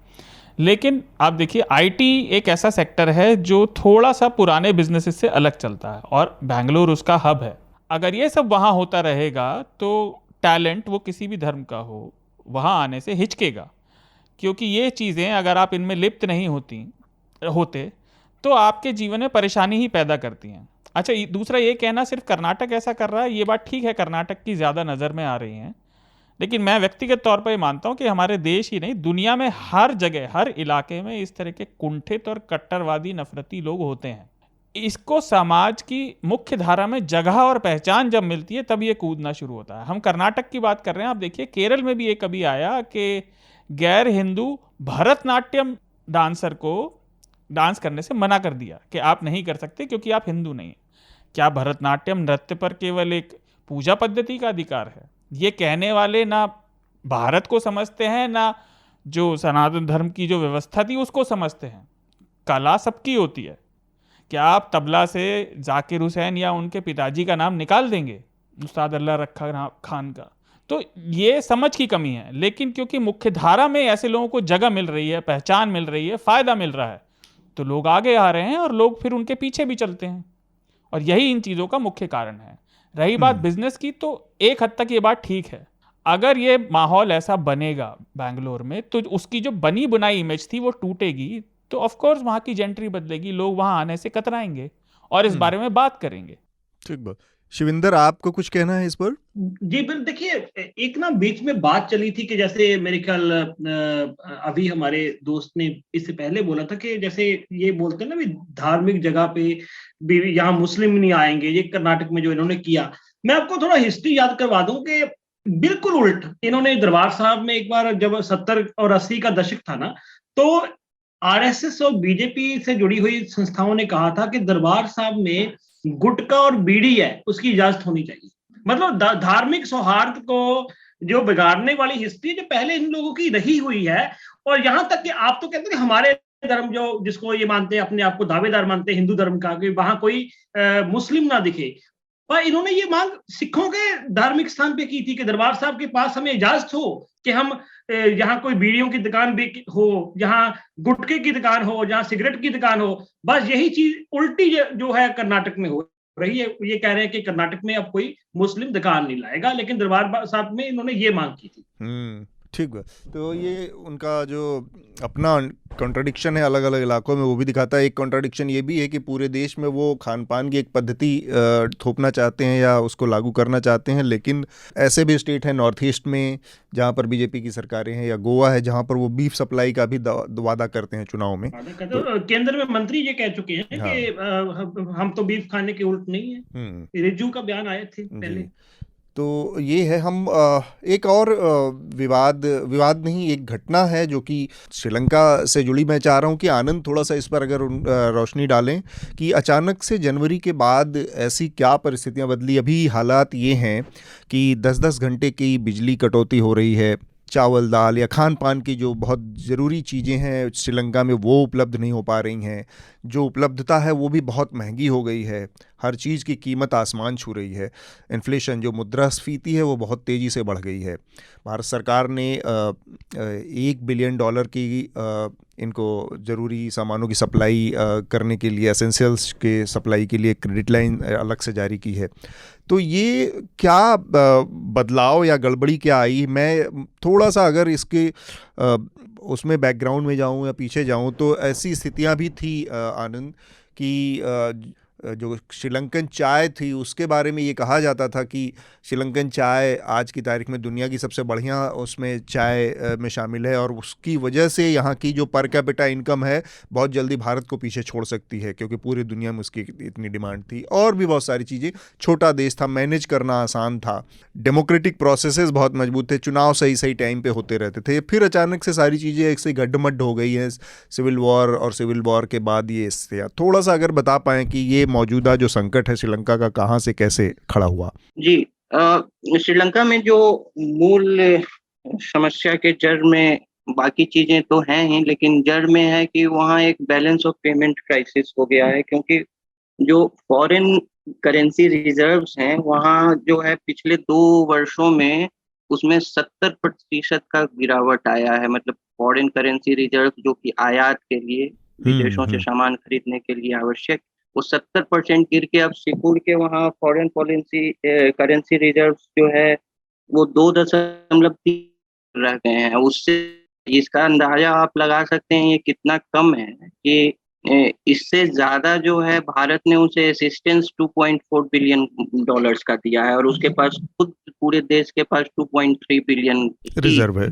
लेकिन आप देखिए, आईटी एक ऐसा सेक्टर है जो थोड़ा सा पुराने बिजनेसेस से अलग चलता है और बेंगलुरु उसका हब है। अगर ये सब वहाँ होता रहेगा तो टैलेंट, वो किसी भी धर्म का हो, वहाँ आने से हिचकेगा, क्योंकि ये चीज़ें अगर आप इनमें लिप्त नहीं होते तो आपके जीवन में परेशानी ही पैदा करती हैं। अच्छा, दूसरा ये कहना सिर्फ कर्नाटक ऐसा कर रहा है, ये बात ठीक है, कर्नाटक की ज़्यादा नज़र में आ रही हैं, लेकिन मैं व्यक्तिगत तौर पर मानता हूँ कि हमारे देश ही नहीं, दुनिया में हर जगह, हर इलाके में इस तरह के कुंठित और कट्टरवादी नफरती लोग होते हैं। इसको समाज की मुख्य धारा में जगह और पहचान जब मिलती है तब ये कूदना शुरू होता है। हम कर्नाटक की बात कर रहे हैं, आप देखिए केरल में भी ये कभी आया कि गैर हिंदू भरतनाट्यम डांसर को डांस करने से मना कर दिया कि आप नहीं कर सकते क्योंकि आप हिंदू नहीं हैं। क्या भरतनाट्यम नृत्य पर केवल एक पूजा पद्धति का अधिकार है? ये कहने वाले ना भारत को समझते हैं, ना जो सनातन धर्म की जो व्यवस्था थी उसको समझते हैं। कला सबकी होती है। क्या आप तबला से जाकिर हुसैन या उनके पिताजी का नाम निकाल देंगे, उस्ताद अल्लाह रखा खान का? तो ये समझ की कमी है। लेकिन क्योंकि मुख्य धारा में ऐसे लोगों को जगह मिल रही है, पहचान मिल रही है, फायदा मिल रहा है, तो लोग आगे आ रहे हैं और लोग फिर उनके पीछे भी चलते हैं, और यही इन चीज़ों का मुख्य कारण है। रही बात बिजनेस की, तो एक हद तक ये बात ठीक है। अगर ये माहौल ऐसा बनेगा बेंगलोर में, तो उसकी जो बनी बुनाई इमेज थी वो टूटेगी, तो ऑफ कोर्स वहाँ की जेंट्री बदलेगी, लोग वहाँ आने से कतराएंगे और इस बारे में बात करेंगे। ठीक बात। शिविंदर, आपको कुछ कहना है इस पर? जी बिल्कुल। देखिए, एक ना बीच में बात चली थी कि जैसे मेरे ख्याल अभी हमारे दोस्त ने इससे पहले बोला था कि जैसे ये बोलते हैं ना भी धार्मिक जगह पे भी यहाँ मुस्लिम नहीं आएंगे, ये कर्नाटक में जो इन्होंने किया। मैं आपको थोड़ा हिस्ट्री याद करवा दूं कि बिल्कुल उल्ट इन्होंने दरबार साहब में एक बार जब 70 और 80 का दशक था ना, तो आरएसएस और बीजेपी से जुड़ी हुई संस्थाओं ने कहा था कि दरबार साहब में गुटखा और बीड़ी है उसकी इजाजत होनी चाहिए। मतलब धार्मिक सौहार्द को जो बिगाड़ने वाली हिस्ट्री जो पहले इन लोगों की रही हुई है। और यहाँ तक कि आप तो कहते हैं कि हमारे धर्म जो जिसको ये मानते हैं, अपने आप को दावेदार मानते हैं हिंदू धर्म का, कि वहां कोई मुस्लिम ना दिखे, पर इन्होंने ये मांग सिखों के धार्मिक स्थान पे की थी कि दरबार साहब के पास हमें इजाजत हो कि हम यहाँ कोई बीड़ियों की दुकान भी हो, जहाँ गुटखे की दुकान हो, जहाँ सिगरेट की दुकान हो। बस यही चीज उल्टी जो है कर्नाटक में हो रही है। ये कह रहे हैं कि कर्नाटक में अब कोई मुस्लिम दुकान नहीं लाएगा, लेकिन दरबार साहब में इन्होंने ये मांग की थी। ठीक है। तो ये उनका जो अपना कॉन्ट्रडिक्शन है अलग अलग इलाकों में, वो भी दिखाता है। एक कॉन्ट्रडिक्शन ये भी है कि पूरे देश में वो खान पान की एक पद्धति थोपना चाहते हैं या उसको लागू करना चाहते हैं, लेकिन ऐसे भी स्टेट हैं नॉर्थ ईस्ट में जहाँ पर बीजेपी की सरकारें हैं, या गोवा है जहाँ पर वो बीफ सप्लाई का भी वादा करते हैं चुनाव में। तो केंद्र में मंत्री ये कह चुके हैं कि हम तो बीफ खाने के उल्ट नहीं है। रिज्जू का बयान आए थे पहले। तो ये है। हम एक और विवाद नहीं, एक घटना है जो कि श्रीलंका से जुड़ी। मैं चाह रहा हूँ कि आनंद थोड़ा सा इस पर अगर रोशनी डालें कि अचानक से जनवरी के बाद ऐसी क्या परिस्थितियाँ बदली। अभी हालात ये हैं कि 10-10 घंटे की बिजली कटौती हो रही है, चावल दाल या खान पान की जो बहुत ज़रूरी चीज़ें हैं श्रीलंका में वो उपलब्ध नहीं हो पा रही हैं। जो उपलब्धता है वो भी बहुत महंगी हो गई है, हर चीज़ की कीमत आसमान छू रही है। इन्फ्लेशन जो मुद्रास्फीति है वो बहुत तेज़ी से बढ़ गई है। भारत सरकार ने $1 बिलियन की इनको ज़रूरी सामानों की सप्लाई करने के लिए, एसेंशियल्स के सप्लाई के लिए क्रेडिट लाइन अलग से जारी की है। तो ये क्या बदलाव या गड़बड़ी क्या आई? मैं थोड़ा सा अगर इसके उसमें बैकग्राउंड में जाऊं या पीछे जाऊं तो ऐसी स्थितियां भी थी आनंद कि जो श्रीलंकन चाय थी उसके बारे में ये कहा जाता था कि श्रीलंकन चाय आज की तारीख में दुनिया की सबसे बढ़िया उसमें चाय में शामिल है, और उसकी वजह से यहाँ की जो पर कैपिटा इनकम है बहुत जल्दी भारत को पीछे छोड़ सकती है, क्योंकि पूरी दुनिया में उसकी इतनी डिमांड थी। और भी बहुत सारी चीज़ें, छोटा देश था, मैनेज करना आसान था, डेमोक्रेटिक प्रोसेसेस बहुत मजबूत थे, चुनाव सही सही टाइम पे होते रहते थे। फिर अचानक से सारी चीज़ें एक से गड्ढमड्ढ हो गई हैं सिविल वॉर, और सिविल वॉर के बाद ये इससे थोड़ा सा अगर बता पाएँ कि ये मौजूदा जो संकट है श्रीलंका का कहाँ से कैसे खड़ा हुआ? जी, श्रीलंका में जो मूल समस्या के जड़ में, बाकी चीजें तो हैं ही, लेकिन जड़ में है कि वहाँ एक बैलेंस ऑफ पेमेंट क्राइसिस हो गया है, क्योंकि जो फॉरेन करेंसी रिजर्व्स हैं वहाँ जो है पिछले 2 वर्षों में उसमें 70% का गिरावट आया है। मतलब फॉरेन करेंसी रिजर्व जो कि आयात के लिए, विदेशों से सामान खरीदने के लिए आवश्यक, वो 70% गिर के अब सिकुड़ के वहाँ फॉरेन पॉलिसी करेंसी रिजर्व जो है वो 2.3 रह गए हैं। उससे इसका अंदाजा आप लगा सकते हैं ये कितना कम है कि इससे ज्यादा जो है भारत ने उसे असिस्टेंस $2.4 बिलियन का दिया है, और उसके पास खुद पूरे देश के पास 2.3 बिलियन रिजर्व है,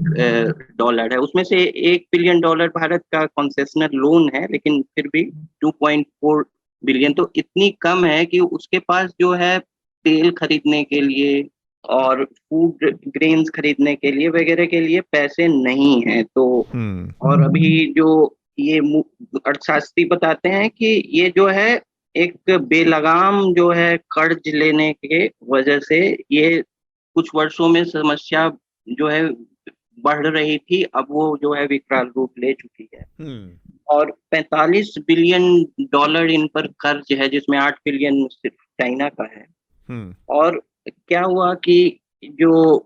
डॉलर है। उसमें से $1 बिलियन भारत का कंसेशनल लोन है, लेकिन फिर भी 2.4 बिलियन तो इतनी कम है कि उसके पास जो है तेल खरीदने के लिए और फूड ग्रेन्स खरीदने के लिए वगैरह के लिए पैसे नहीं है। तो और अभी जो ये अर्थशास्त्री बताते हैं कि ये जो है एक बेलगाम जो है कर्ज लेने के वजह से ये कुछ वर्षों में समस्या जो है बढ़ रही थी, अब वो जो है विकराल रूप ले चुकी है। और $45 बिलियन इन पर कर्ज है, जिसमें 8 बिलियन सिर्फ चाइना का है। और क्या हुआ कि जो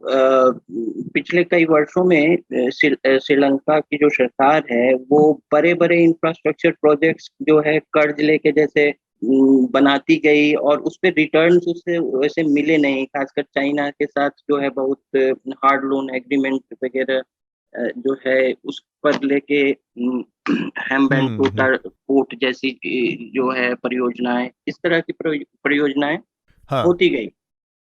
पिछले कई वर्षों में श्रीलंका की जो सरकार है वो बड़े बड़े इंफ्रास्ट्रक्चर प्रोजेक्ट्स जो है कर्ज लेके जैसे बनाती गई, और उस पे रिटर्न्स उससे वैसे मिले नहीं। खासकर चाइना के साथ जो है बहुत हार्ड लोन एग्रीमेंट वगैरह जो है उस पर लेके हैम्बेनटोटा पोर्ट जैसी जो है परियोजनाएं, इस तरह की परियोजनाएं होती गई।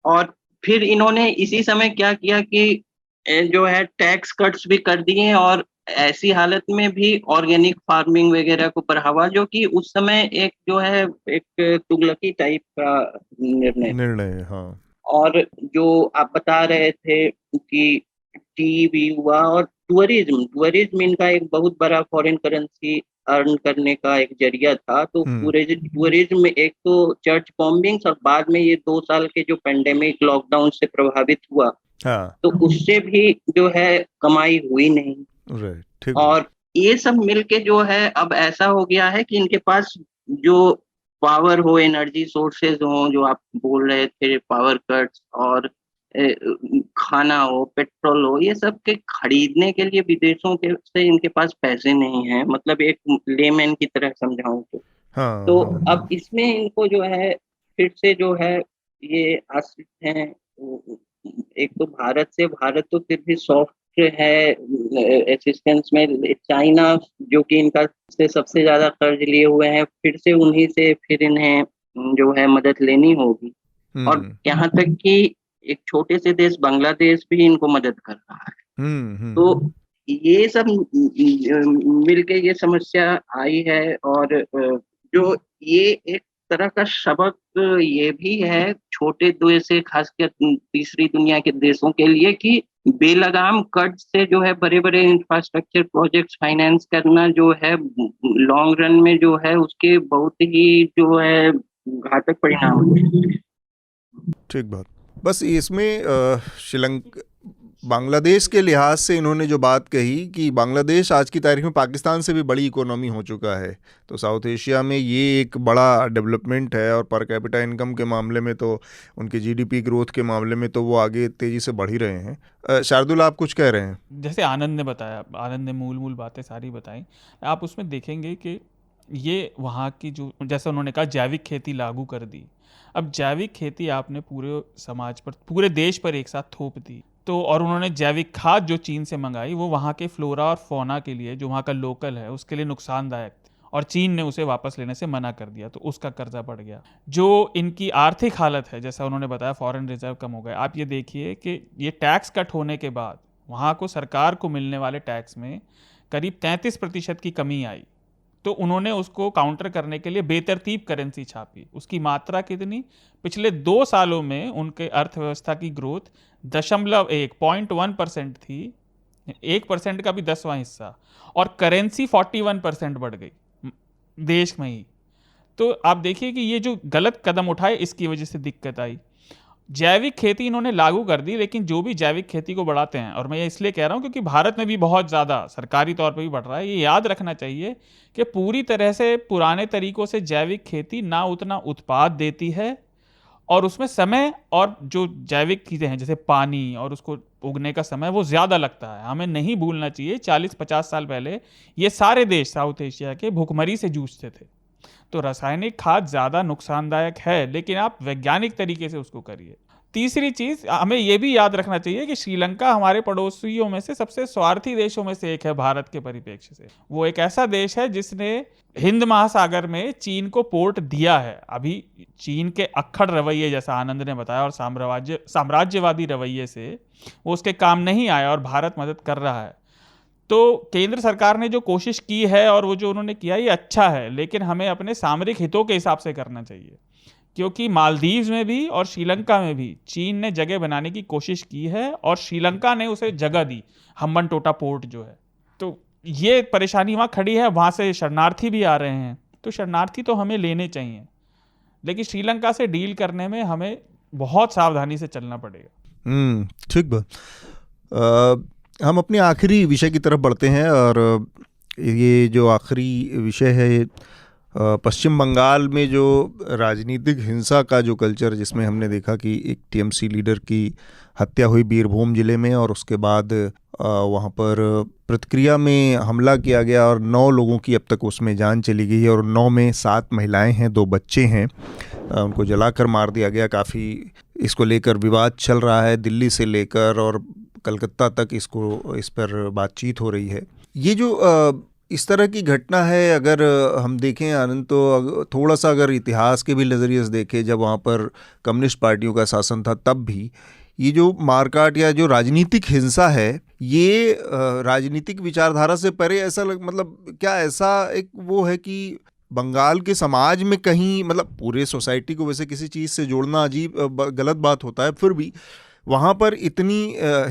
और फिर इन्होंने इसी समय क्या किया कि जो है टैक्स कट्स भी कर दिए, और ऐसी हालत में भी ऑर्गेनिक फार्मिंग वगैरह को बढ़ावा, जो कि उस समय एक जो है एक तुगलकी टाइप का निर्णय। हाँ। और जो आप बता रहे थे कि टी भी हुआ, और टूरिज्म इनका एक बहुत बड़ा फॉरेन करेंसी अर्न करने का एक जरिया था। तो पूरे टूरिज्म में एक तो चर्च बॉम्बिंग्स, और बाद में ये 2 साल के जो पेंडेमिक लॉकडाउन से प्रभावित हुआ, तो उससे भी जो है कमाई हुई नहीं। और ये सब मिलके जो है अब ऐसा हो गया है कि इनके पास जो पावर हो, एनर्जी सोर्सेज हो, जो आप बोल रहे थे पावर कट्स, और खाना हो, पेट्रोल हो, ये सब के खरीदने के लिए विदेशों के से इनके पास पैसे नहीं है। मतलब एक लेमैन की तरह समझाऊं तो अब इसमें इनको जो है फिर से जो है ये आश्रित हैं एक तो भारत से। भारत तो फिर भी सॉफ्ट है असिस्टेंस में। चाइना जो कि इनका से सबसे ज्यादा कर्ज लिए हुए हैं, फिर से उन्हीं से फिर इन्हें जो है मदद लेनी होगी। और यहाँ तक कि एक छोटे से देश बांग्लादेश भी इनको मदद कर रहा है। तो ये सब मिलके ये समस्या आई है। और जो ये एक तरह का सबक ये भी है छोटे देश से, खासकर तीसरी दुनिया के देशों के लिए, कि बेलगाम कर्ज से जो है बड़े बड़े इंफ्रास्ट्रक्चर प्रोजेक्ट्स फाइनेंस करना जो है लॉन्ग रन में जो है उसके बहुत ही जो है घातक परिणाम। ठीक बात। बस इसमें बांग्लादेश के लिहाज से इन्होंने जो बात कही कि बांग्लादेश आज की तारीख में पाकिस्तान से भी बड़ी इकोनॉमी हो चुका है, तो साउथ एशिया में ये एक बड़ा डेवलपमेंट है, और पर कैपिटा इनकम के मामले में तो उनके जीडीपी ग्रोथ के मामले में तो वो आगे तेज़ी से बढ़ ही रहे हैं। शार्दुल, आप कुछ कह रहे हैं? जैसे आनंद ने बताया, आनंद ने मूल बातें सारी बताई, आप उसमें देखेंगे कि ये वहाँ की जो, जैसे उन्होंने कहा जैविक खेती लागू कर दी। अब जैविक खेती आपने पूरे समाज पर, पूरे देश पर एक साथ थोप दी, तो और उन्होंने जैविक खाद जो चीन से मंगाई वो वहाँ के फ्लोरा और फौना के लिए, जो वहाँ का लोकल है उसके लिए नुकसानदायक, और चीन ने उसे वापस लेने से मना कर दिया, तो उसका कर्जा बढ़ गया। जो इनकी आर्थिक हालत है, जैसा उन्होंने बताया, फॉरेन रिजर्व कम हो गए। आप ये देखिए कि ये टैक्स कट होने के बाद वहाँ को, सरकार को मिलने वाले टैक्स में करीब 33% की कमी आई, तो उन्होंने उसको काउंटर करने के लिए बेतरतीब करेंसी छापी। उसकी मात्रा कितनी? पिछले 2 सालों में उनके अर्थव्यवस्था की ग्रोथ 0.1% थी, 1% का भी 10वां हिस्सा, और करेंसी 41% बढ़ गई देश में ही। तो आप देखिए कि ये जो गलत कदम उठाए, इसकी वजह से दिक्कत आई। जैविक खेती इन्होंने लागू कर दी, लेकिन जो भी जैविक खेती को बढ़ाते हैं, और मैं ये इसलिए कह रहा हूँ क्योंकि भारत में भी बहुत ज़्यादा सरकारी तौर पे भी बढ़ रहा है, ये याद रखना चाहिए कि पूरी तरह से पुराने तरीकों से जैविक खेती ना उतना उत्पाद देती है, और उसमें समय और जो जैविक चीज़ें हैं जैसे पानी और उसको उगने का समय वो ज़्यादा लगता है। हमें नहीं भूलना चाहिए 40-50 साल पहले ये सारे देश साउथ एशिया के भुखमरी से जूझते थे। तो रासायनिक खाद ज़्यादा नुकसानदायक है, लेकिन आप वैज्ञानिक तरीके से उसको करिए। तीसरी चीज़ हमें यह भी याद रखना चाहिए कि श्रीलंका हमारे पड़ोसियों में से सबसे स्वार्थी देशों में से एक है भारत के परिप्रेक्ष्य से। वो एक ऐसा देश है जिसने हिंद महासागर में चीन को पोर्ट दिया है। अभी चीन के अक्खड़ रवैये, जैसा आनंद ने बताया, और साम्राज्यवादी रवैये से वो उसके काम नहीं आया, और भारत मदद कर रहा है। तो केंद्र सरकार ने जो कोशिश की है और वो जो उन्होंने किया, ये अच्छा है, लेकिन हमें अपने सामरिक हितों के हिसाब से करना चाहिए, क्योंकि मालदीव्स में भी और श्रीलंका में भी चीन ने जगह बनाने की कोशिश की है, और श्रीलंका ने उसे जगह दी, हम्बनटोटा पोर्ट जो है। तो ये परेशानी वहाँ खड़ी है, वहाँ से शरणार्थी भी आ रहे हैं, तो शरणार्थी तो हमें लेने चाहिए, लेकिन श्रीलंका से डील करने में हमें बहुत सावधानी से चलना पड़ेगा। ठीक बात। हम अपने आखिरी विषय की तरफ बढ़ते हैं, और ये जो आखिरी विषय है, पश्चिम बंगाल में जो राजनीतिक हिंसा का जो कल्चर, जिसमें हमने देखा कि एक टीएमसी लीडर की हत्या हुई बीरभूम ज़िले में, और उसके बाद वहाँ पर प्रतिक्रिया में हमला किया गया, और 9 लोगों की अब तक उसमें जान चली गई है, और 9 में 7 महिलाएं हैं, 2 बच्चे हैं। उनको जलाकर मार दिया गया। काफ़ी इसको लेकर विवाद चल रहा है, दिल्ली से लेकर और कलकत्ता तक इस पर बातचीत हो रही है। ये जो इस तरह की घटना है, अगर हम देखें आनंद, तो थोड़ा सा अगर इतिहास के भी नज़रिए से देखें, जब वहाँ पर कम्युनिस्ट पार्टियों का शासन था, तब भी ये जो मारकाट या जो राजनीतिक हिंसा है, ये राजनीतिक विचारधारा से परे, ऐसा मतलब क्या ऐसा एक वो है कि बंगाल के समाज में कहीं, मतलब पूरे सोसाइटी को वैसे किसी चीज़ से जोड़ना अजीब गलत बात होता है, फिर भी वहाँ पर इतनी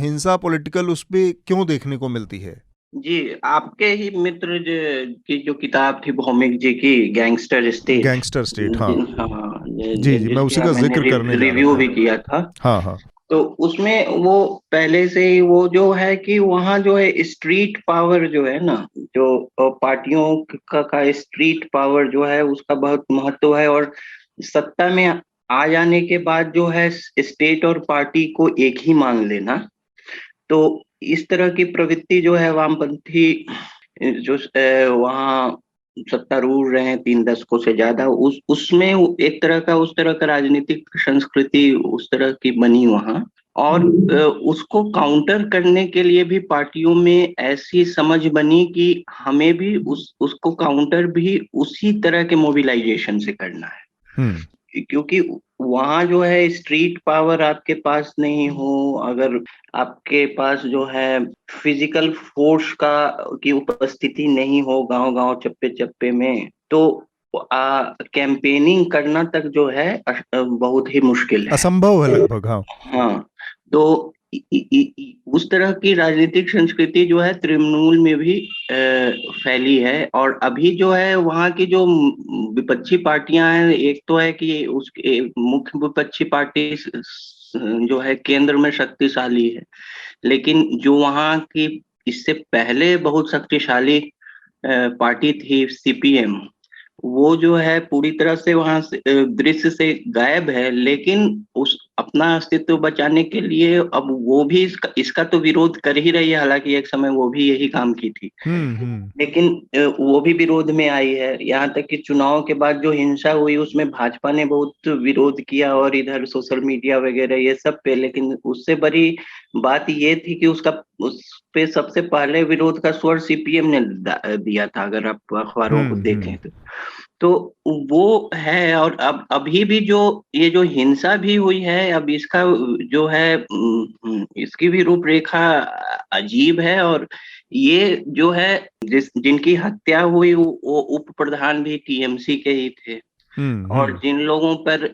हिंसा पॉलिटिकल उस पर क्यों देखने को मिलती है? जी, आपके ही मित्र की जो किताब थी भौमिक जी की, गैंगस्टर स्टेट, हाँ हाँ, जी, मैं उसी का जिक्र करने रिव्यू भी किया था। हाँ। तो उसमें वो पहले से ही वो जो है कि वहाँ जो है स्ट्रीट पावर जो है ना, जो पार्टियों का स्ट्रीट पावर जो है, उसका बहुत महत्व है, और सत्ता में आ जाने के बाद जो है स्टेट और पार्टी को एक ही मान लेना। तो इस तरह की प्रवृत्ति जो है वामपंथी जो वहाँ सत्तारूढ़ रहे 3 दशकों से ज्यादा, उसमें एक तरह का, उस तरह का राजनीतिक संस्कृति उस तरह की बनी वहाँ, और उसको काउंटर करने के लिए भी पार्टियों में ऐसी समझ बनी कि हमें भी उसको काउंटर भी उसी तरह के मोबिलाइजेशन से करना है। क्योंकि वहाँ जो है स्ट्रीट पावर आपके पास नहीं हो, अगर आपके पास जो है फिजिकल फोर्स की उपस्थिति नहीं हो गांव-गांव, चप्पे-चप्पे में, तो कैंपेनिंग करना तक जो है बहुत ही मुश्किल है, असंभव है लगभग। हाँ, तो उस तरह की राजनीतिक संस्कृति जो है तृणमूल में भी फैली है। और अभी जो है वहाँ की जो विपक्षी पार्टियां हैं, एक तो है कि उसके मुख्य विपक्षी पार्टी जो है केंद्र में शक्तिशाली है, लेकिन जो वहाँ की इससे पहले बहुत शक्तिशाली पार्टी थी सीपीएम, वो जो है पूरी तरह से वहां से दृश्य से गायब है। लेकिन उस अपना अस्तित्व बचाने के लिए अब वो भी इसका तो विरोध कर ही रही है, हालांकि एक समय वो भी यही काम की थी, लेकिन वो भी विरोध में आई है। यहाँ तक कि चुनाव के बाद जो हिंसा हुई उसमें भाजपा ने बहुत विरोध किया और इधर सोशल मीडिया वगैरह ये सब पे, लेकिन उससे बड़ी बात ये थी कि उस पे सबसे पहले विरोध का स्वर सीपीएम ने दिया था, अगर आप अखबारों को देखें तो वो है। और अब अभी भी जो ये जो हिंसा भी हुई है, अब इसका जो है इसकी भी रूपरेखा अजीब है। और ये जो है जिनकी हत्या हुई वो उप प्रधान भी टीएमसी के ही थे, और जिन लोगों पर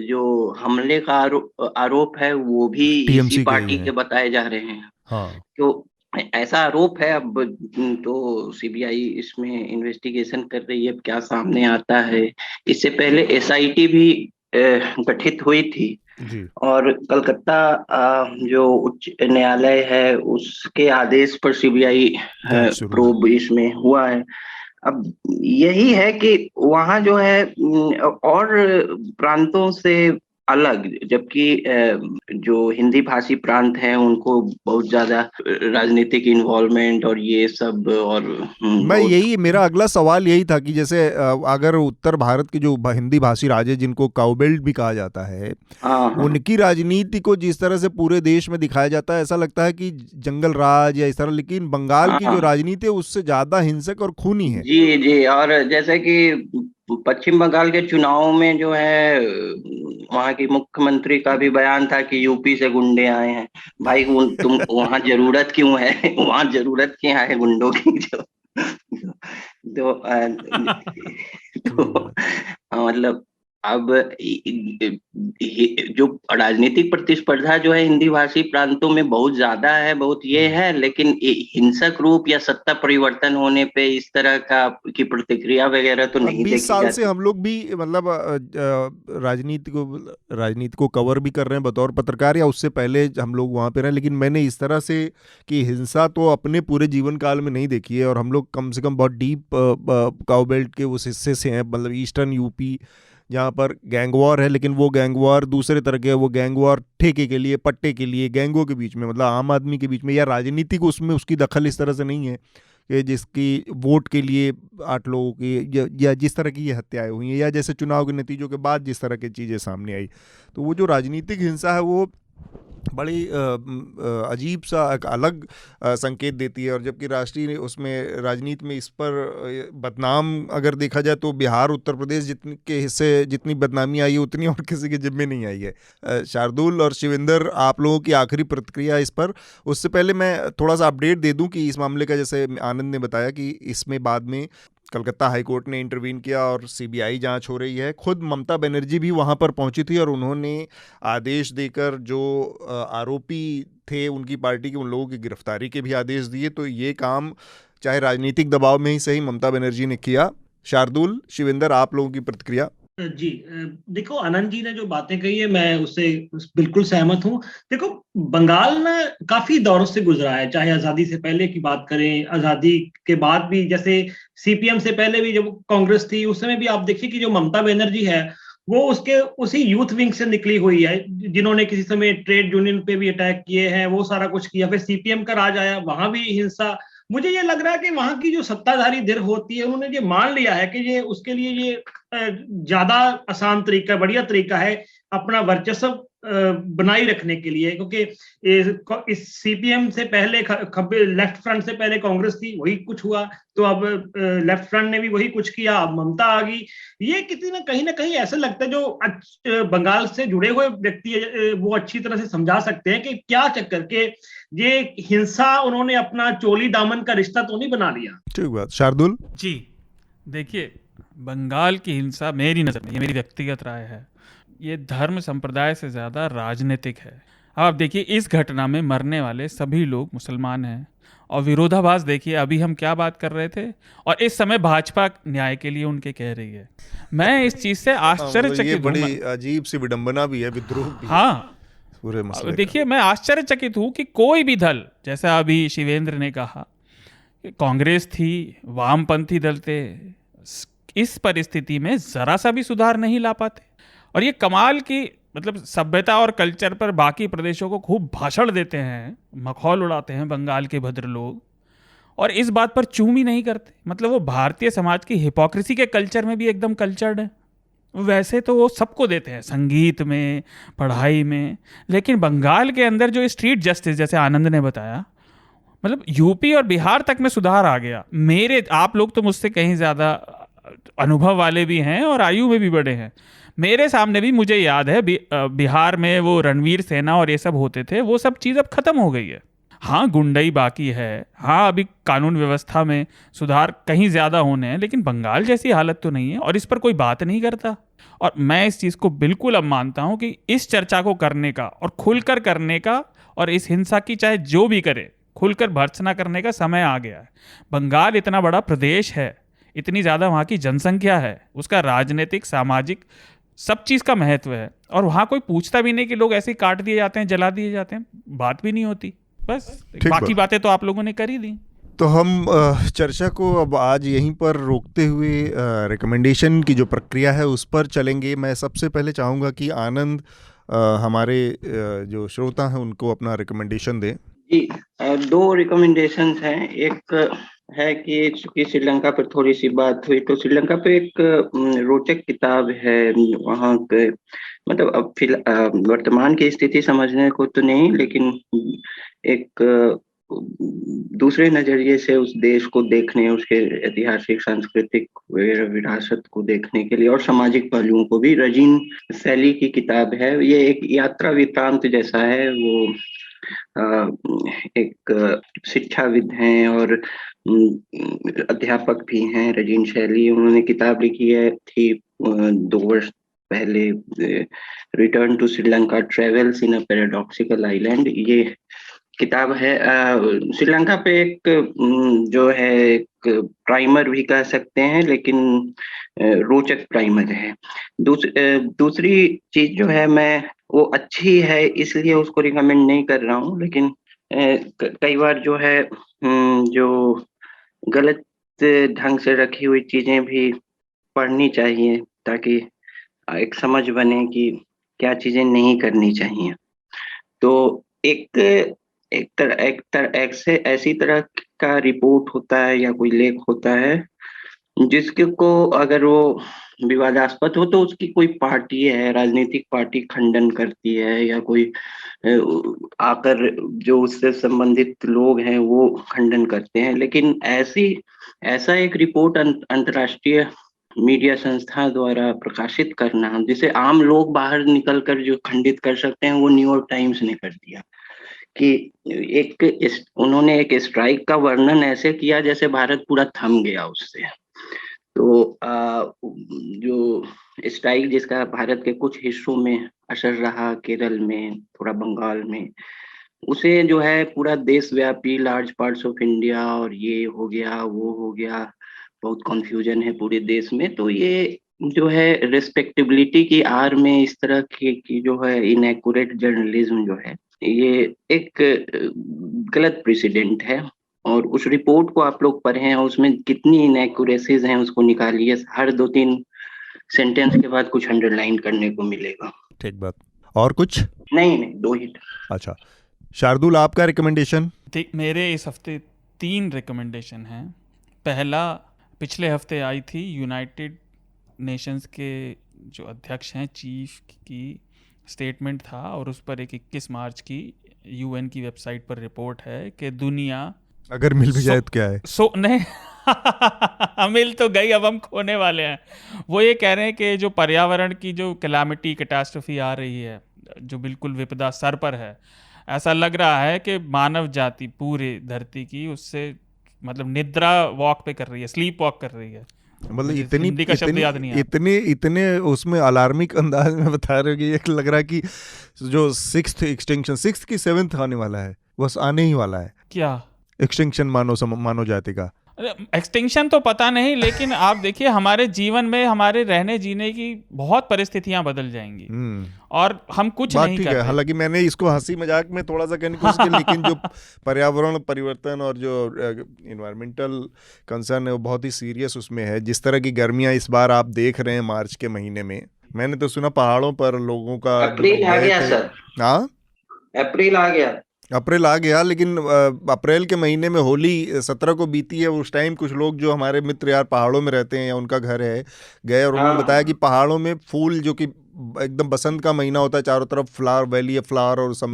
जो हमले का आरोप है वो भी इसी पार्टी के बताए जा रहे हैं। तो ऐसा आरोप है। अब तो सीबीआई इसमें इन्वेस्टिगेशन कर रही है, क्या सामने आता है। इससे पहले एसआईटी भी गठित हुई थी जी। और कलकत्ता जो उच्च न्यायालय है उसके आदेश पर सीबीआई प्रोब इसमें हुआ है। अब यही है कि वहाँ जो है और प्रांतों से अलग, जबकि जो हिंदी भाषी प्रांत हैं उनको बहुत ज्यादा राजनीतिक इन्वॉल्वमेंट और ये सब, और मैं यही मेरा अगला सवाल यही था कि जैसे अगर उत्तर भारत के जो हिंदी भाषी राज्य जिनको काउबेल्ट भी कहा जाता है, उनकी राजनीति को जिस तरह से पूरे देश में दिखाया जाता है, ऐसा लगता है कि जंगल राज या इस तरह, लेकिन बंगाल की जो राजनीति है उससे ज्यादा हिंसक और खूनी है। जी जी। और जैसे कि पश्चिम बंगाल के चुनाव में जो है वहाँ की मुख्यमंत्री का भी बयान था कि यूपी से गुंडे आए हैं। भाई तुम वहाँ जरूरत क्यों है, वहाँ जरूरत क्या है गुंडों की? तो मतलब अब जो राजनीतिक प्रतिस्पर्धा जो है हिंदी भाषी प्रांतों में बहुत ज्यादा है, बहुत ये है, लेकिन हिंसक रूप या सत्ता परिवर्तन होने पे इस तरह का की प्रतिक्रिया वगैरह तो नहीं देखी जाती। 20 साल से हम लोग भी मतलब राजनीति को कवर भी कर रहे हैं बतौर पत्रकार, या उससे पहले हम लोग वहाँ पे रहे, लेकिन मैंने इस तरह से कि हिंसा तो अपने पूरे जीवन काल में नहीं देखी है। और हम लोग कम से कम बहुत डीप काउबेल्ट के उस हिस्से से हैं, मतलब ईस्टर्न यूपी, जहाँ पर गैंग वॉर है, लेकिन वो गैंग वॉर दूसरे तरह के, वो गैंग वॉर ठेके के लिए, पट्टे के लिए, गैंगों के बीच में, मतलब आम आदमी के बीच में, या राजनीतिक उसमें उसकी दखल इस तरह से नहीं है कि जिसकी वोट के लिए 8 लोगों की या जिस तरह की ये हत्याएं हुई हैं, या जैसे चुनाव के नतीजों के बाद जिस तरह की चीज़ें सामने आई। तो वो जो राजनीतिक हिंसा है वो बड़ी अजीब सा एक अलग संकेत देती है। और जबकि राष्ट्रीय उसमें राजनीति में इस पर बदनाम अगर देखा जाए तो बिहार, उत्तर प्रदेश जितनी के हिस्से जितनी बदनामी आई है उतनी और किसी के जिम्मे नहीं आई है। शार्दुल और शिवेंद्र, आप लोगों की आखिरी प्रतिक्रिया इस पर। उससे पहले मैं थोड़ा सा अपडेट दे दूं कि इस मामले का, जैसे आनंद ने बताया कि इसमें बाद में कलकत्ता हाईकोर्ट ने इंटरवीन किया और सीबीआई जांच हो रही है। खुद ममता बनर्जी भी वहां पर पहुंची थी और उन्होंने आदेश देकर जो आरोपी थे उनकी पार्टी के, उन लोगों की गिरफ्तारी के भी आदेश दिए। तो ये काम चाहे राजनीतिक दबाव में ही सही ममता बनर्जी ने किया। शार्दुल, शिवेंद्र, आप लोगों की प्रतिक्रिया। जी देखो, आनंद जी ने जो बातें कही है मैं उससे बिल्कुल सहमत हूँ। देखो, बंगाल ना काफी दौरों से गुजरा है, चाहे आजादी से पहले की बात करें, आजादी के बाद भी, जैसे सीपीएम से पहले भी जब कांग्रेस थी उस समय भी आप देखिए कि जो ममता बनर्जी है वो उसके उसी यूथ विंग से निकली हुई है, जिन्होंने किसी समय ट्रेड यूनियन पे भी अटैक किए हैं, वो सारा कुछ किया। फिर सीपीएम का राज आया, वहां भी हिंसा। मुझे ये लग रहा है कि वहां की जो सत्ताधारी धਿਰ होती है उन्होंने ये मान लिया है कि ये उसके लिए ये ज्यादा आसान तरीका, बढ़िया तरीका है अपना वर्चस्व बनाए रखने के लिए, क्योंकि इस सीपीएम से पहले लेफ्ट फ्रंट से पहले कांग्रेस थी, वही कुछ हुआ, तो अब लेफ्ट फ्रंट ने भी वही कुछ किया, अब ममता आ गई। ये किसी ना कहीं ऐसा लगता है जो बंगाल से जुड़े हुए व्यक्ति वो अच्छी तरह से समझा सकते हैं कि क्या चक्कर के ये हिंसा उन्होंने अपना चोली दामन का रिश्ता तो नहीं बना लिया। ठीक बात। शार्दुल जी, देखिए, बंगाल की हिंसा मेरी नज़र में, ये मेरी व्यक्तिगत राय है, ये धर्म संप्रदाय से ज़्यादा राजनीतिक है। अब आप देखिए, इस घटना में मरने वाले सभी लोग मुसलमान हैं और विरोधाभास देखिए, अभी हम क्या बात कर रहे थे और इस समय भाजपा न्याय के लिए उनके कह रही है। मैं इस चीज से आश्चर्यचकित ये हूं। बड़ी अजीब सी विडंबना भी है, विद्रोह भी है हाँ, पूरे मसले का। देखिए मैं आश्चर्यचकित हूं कि कोई भी दल, जैसा अभी शिवेंद्र ने कहा, कांग्रेस थी, वामपंथी दल थे, इस परिस्थिति में जरा सा भी सुधार नहीं ला पाते। और ये कमाल की, मतलब सभ्यता और कल्चर पर बाकी प्रदेशों को खूब भाषण देते हैं, मखौल उड़ाते हैं बंगाल के भद्र लोग, और इस बात पर चूम ही नहीं करते। मतलब वो भारतीय समाज की हिपोक्रेसी के कल्चर में भी एकदम कल्चर्ड है। वैसे तो वो सबको देते हैं, संगीत में, पढ़ाई में, लेकिन बंगाल के अंदर जो स्ट्रीट जस्टिस, जैसे आनंद ने बताया, मतलब यूपी और बिहार तक में सुधार आ गया। मेरे, आप लोग तो मुझसे कहीं ज़्यादा अनुभव वाले भी हैं और आयु में भी बड़े हैं। मेरे सामने भी, मुझे याद है, बिहार में वो रणवीर सेना और ये सब होते थे, वो सब चीज़ अब खत्म हो गई है। हाँ, गुंडई बाकी है, हाँ अभी कानून व्यवस्था में सुधार कहीं ज़्यादा होने हैं, लेकिन बंगाल जैसी हालत तो नहीं है, और इस पर कोई बात नहीं करता। और मैं इस चीज़ को बिल्कुल अब मानता हूँ कि इस चर्चा को करने का और खुलकर करने का, और इस हिंसा की चाहे जो भी करे, खुलकर भर्त्सना करने का समय आ गया है। बंगाल इतना बड़ा प्रदेश है, इतनी ज़्यादा वहाँ की जनसंख्या है, उसका राजनीतिक, सामाजिक, सब चीज़ का महत्व है, और वहाँ कोई पूछता भी नहीं कि लोग ऐसे ही काट दिए जाते हैं, जला दिए जाते हैं, बात भी नहीं होती। बस बाकी बातें तो आप लोगों ने कर ही दी। तो हम चर्चा को अब आज यहीं पर रोकते हुए रिकमेंडेशन की जो प्रक्रिया है उस पर चलेंगे। मैं सबसे पहले चाहूँगा कि आनंद हमारे जो श्रोता हैं उनको अपना रिकमेंडेशन दें। जी, दो रिकमेंडेशंस हैं। एक है कि चूंकि श्रीलंका पर थोड़ी सी बात हुई, तो श्रीलंका पे एक रोचक किताब है वहाँ के, मतलब अब वर्तमान की स्थिति समझने को तो नहीं, लेकिन एक दूसरे नजरिए से उस देश को देखने, उसके ऐतिहासिक, सांस्कृतिक विरासत को देखने के लिए, और सामाजिक पहलुओं को भी, रजीन सैली की किताब है। ये एक यात्रा वृत्तांत जैसा है। वो एक शिक्षाविद हैं और अध्यापक भी हैं, रजीन शैली। उन्होंने किताब लिखी थी 2 वर्ष पहले, return to Sri Lanka, travels in a paradoxical island. ये किताब है श्रीलंका पे एक जो है एक प्राइमर भी कह सकते हैं, लेकिन रोचक प्राइमर है। दूसरी चीज जो है, मैं वो अच्छी है इसलिए उसको रिकमेंड नहीं कर रहा हूँ, लेकिन कई बार जो है जो गलत ढंग से रखी हुई चीजें भी पढ़नी चाहिए, ताकि एक समझ बने कि क्या चीजें नहीं करनी चाहिए। तो ऐसी तरह का रिपोर्ट होता है या कोई लेख होता है जिसके को अगर वो विवादास्पद हो, तो उसकी कोई पार्टी है, राजनीतिक पार्टी खंडन करती है, या कोई आकर जो उससे संबंधित लोग हैं वो खंडन करते हैं। लेकिन ऐसा एक रिपोर्ट अंतर्राष्ट्रीय मीडिया संस्था द्वारा प्रकाशित करना, जिसे आम लोग बाहर निकलकर जो खंडित कर सकते हैं, वो न्यूयॉर्क टाइम्स ने कर दिया। कि उन्होंने एक स्ट्राइक का वर्णन ऐसे किया जैसे भारत पूरा थम गया उससे। तो जो स्ट्राइक जिसका भारत के कुछ हिस्सों में असर रहा, केरल में, थोड़ा बंगाल में, उसे जो है पूरा देशव्यापी, लार्ज पार्ट्स ऑफ इंडिया, और ये हो गया, वो हो गया, बहुत कंफ्यूजन है पूरे देश में। तो ये जो है रिस्पेक्टेबिलिटी की आड़ में इस तरह की जो है इनएक्यूरेट जर्नलिज्म जो है, ये एक गलत प्रेसिडेंट है। और उस रिपोर्ट को आप लोग पढ़ें, और उसमें कितनी इनएक्यूरेसीज हैं उसको निकालिए। हर 2-3 सेंटेंस के बाद कुछ अंडरलाइन करने को मिलेगा। ठीक बात। और कुछ? नहीं, 2 ही। अच्छा, शार्दुल आपका रिकमेंडेशन? मेरे इस हफ्ते 3 रिकमेंडेशन हैं। पहला, पिछले हफ्ते आई थी यूनाइटेड नेशंस के जो अध्यक्ष हैं, चीफ की स्टेटमेंट था, और उस पर एक 21 मार्च की यूएन की वेबसाइट पर रिपोर्ट है कि दुनिया अगर मिल भी जाए तो क्या है? नहीं मिल तो गई, अब हम खोने वाले हैं। वो ये कह रहे हैं कि जो पर्यावरण की जो कैलामिटी, कैटास्ट्रोफी आ रही है, जो बिल्कुल विपदा सर पर है, ऐसा लग रहा है कि मानव जाति पूरी धरती की उससे मतलब निद्रा वॉक पे कर रही है, स्लीप वॉक कर रही है। मतलब इतने उसमें अलार्मिक अंदाज में बता रहे हो कि एक लग रहा है कि जो 6th की 7th आने वाला है, बस आने ही वाला है। क्या एक्सटिंक्शन मानव जाति का? एक्सटिंक्शन तो पता नहीं, लेकिन आप देखिए हमारे जीवन में हमारे रहने जीने की बहुत परिस्थितियां बदल जाएंगी और हम कुछ नहीं कर रहे। हालांकि मैंने इसको हंसी मजाक में थोड़ा सा कहने की कोशिश की, लेकिन जो पर्यावरण परिवर्तन और जो इन्वायरमेंटल कंसर्न है वो बहुत ही सीरियस उसमें है। जिस तरह की गर्मियां इस बार आप देख रहे हैं मार्च के महीने में, मैंने तो सुना पहाड़ों पर लोगों का अप्रैल आ गया सर। हाँ, अप्रैल आ गया, लेकिन अप्रैल के महीने में होली 17 को बीती है। उस टाइम कुछ लोग जो हमारे मित्र यार पहाड़ों में रहते हैं या उनका घर है, गए और उन्होंने बताया कि पहाड़ों में फूल, जो कि एकदम बसंत का महीना होता है, चारों तरफ फ्लावर वैली है, फ्लावर और सब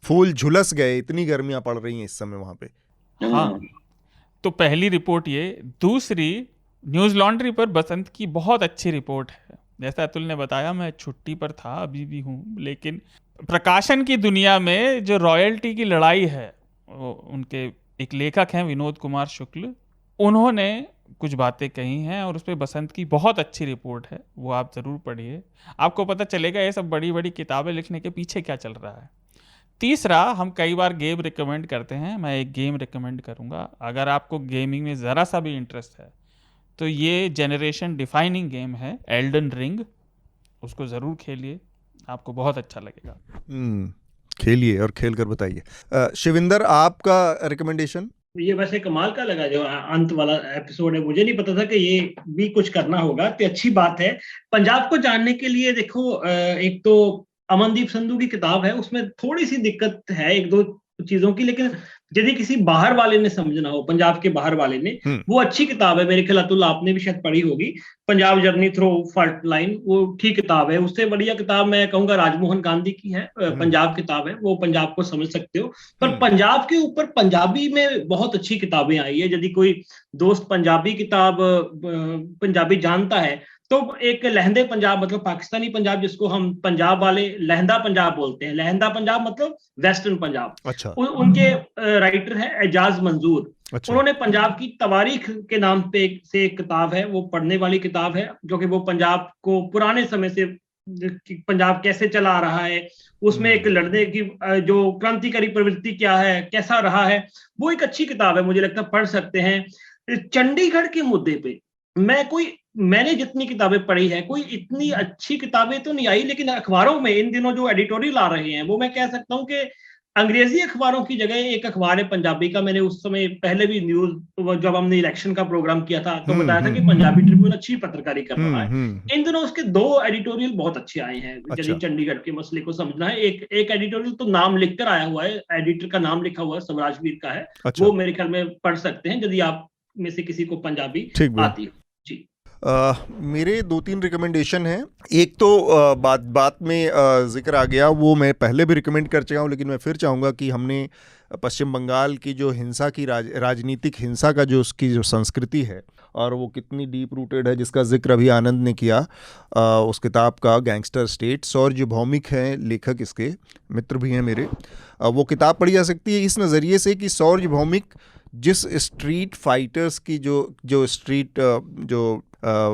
फूल झुलस गए, इतनी गर्मियां पड़ रही हैं इस समय वहां पे। हाँ, तो पहली रिपोर्ट ये। दूसरी, न्यूज लॉन्ड्री पर बसंत की बहुत अच्छी रिपोर्ट है। जैसा अतुल ने बताया, मैं छुट्टी पर था, अभी भी हूँ, लेकिन प्रकाशन की दुनिया में जो रॉयल्टी की लड़ाई है, उनके एक लेखक हैं विनोद कुमार शुक्ल, उन्होंने कुछ बातें कही हैं और उस पर बसंत की बहुत अच्छी रिपोर्ट है, वो आप ज़रूर पढ़िए, आपको पता चलेगा ये सब बड़ी बड़ी किताबें लिखने के पीछे क्या चल रहा है। तीसरा, हम कई बार गेम रिकमेंड करते हैं, मैं एक गेम रिकमेंड करूँगा। अगर आपको गेमिंग में ज़रा सा भी इंटरेस्ट है तो ये जनरेशन डिफाइनिंग गेम है, एल्डन रिंग, उसको ज़रूर खेलिए, आपको बहुत अच्छा लगेगा। खेलिए और खेल कर बताइए। शिविंदर, आपका रिकमेंडेशन? ये वैसे कमाल का लगा जो अंत वाला एपिसोड है, मुझे नहीं पता था कि ये भी कुछ करना होगा, तो अच्छी बात है। पंजाब को जानने के लिए देखो, एक तो अमनदीप संधू की किताब है, उसमें थोड़ी सी दिक्कत है एक दो चीजों की, लेकिन यदि किसी बाहर वाले ने समझना हो, पंजाब के बाहर वाले ने, वो अच्छी किताब है। मेरे ख्याल अतुल आपने भी शायद पढ़ी होगी, Punjab journey through fault line, वो ठीक किताब है। उससे बढ़िया किताब मैं कहूंगा राजमोहन गांधी की है, पंजाब किताब है, वो पंजाब को समझ सकते हो। पर पंजाब के ऊपर पंजाबी में बहुत अच्छी किताबें आई है। यदि कोई दोस्त पंजाबी जानता है तो एक लहंदे पंजाब, मतलब पाकिस्तानी पंजाब, जिसको हम पंजाब वाले लहंदा पंजाब बोलते हैं, लहंदा पंजाब मतलब वेस्टर्न पंजाब। अच्छा। उनके राइटर है एजाज मंजूर। अच्छा। उन्होंने पंजाब की तवारीख के नाम पे से एक किताब है, वो पढ़ने वाली किताब है, जो कि वो पंजाब को पुराने समय से पंजाब कैसे चला आ रहा है, उसमें एक लड़ने की जो क्रांतिकारी प्रवृत्ति क्या है, कैसा रहा है, वो एक अच्छी किताब है, मुझे लगता है पढ़ सकते हैं। चंडीगढ़ के मुद्दे पे मैंने जितनी किताबें पढ़ी है, कोई इतनी अच्छी किताबें तो नहीं आई, लेकिन अखबारों में इन दिनों जो एडिटोरियल आ रहे हैं, वो मैं कह सकता हूं कि अंग्रेजी अखबारों की जगह एक अखबार है पंजाबी का। मैंने उस समय पहले भी न्यूज, जब हमने इलेक्शन का प्रोग्राम किया था, तो बताया था कि पंजाबी ट्रिब्यून अच्छी पत्रकारी कर रहा है। इन दिनों उसके 2 एडिटोरियल बहुत अच्छे आए हैं। यदि चंडीगढ़ के मसले को समझना है, एक एडिटोरियल तो नाम लिखकर आया हुआ है, एडिटर का नाम लिखा हुआ है, स्वराजवीर का है। अच्छा। वो मेरे ख्याल में पढ़ सकते हैं यदि आप में से किसी को पंजाबी आती हो। जी, मेरे 2-3 रिकमेंडेशन हैं। एक तो बात में जिक्र आ गया, वो मैं पहले भी रिकमेंड कर चुका हूँ, लेकिन मैं फिर चाहूँगा कि हमने पश्चिम बंगाल की जो हिंसा की राजनीतिक हिंसा का जो उसकी जो संस्कृति है और वो कितनी डीप रूटेड है, जिसका जिक्र अभी आनंद ने किया, उस किताब का गैंगस्टर स्टेट। सौर्य भौमिक हैं लेखक, इसके मित्र भी हैं मेरे। वो किताब पढ़ी जा सकती है इस नज़रिए से कि सौर्य भौमिक जिस स्ट्रीट फाइटर्स की जो स्ट्रीट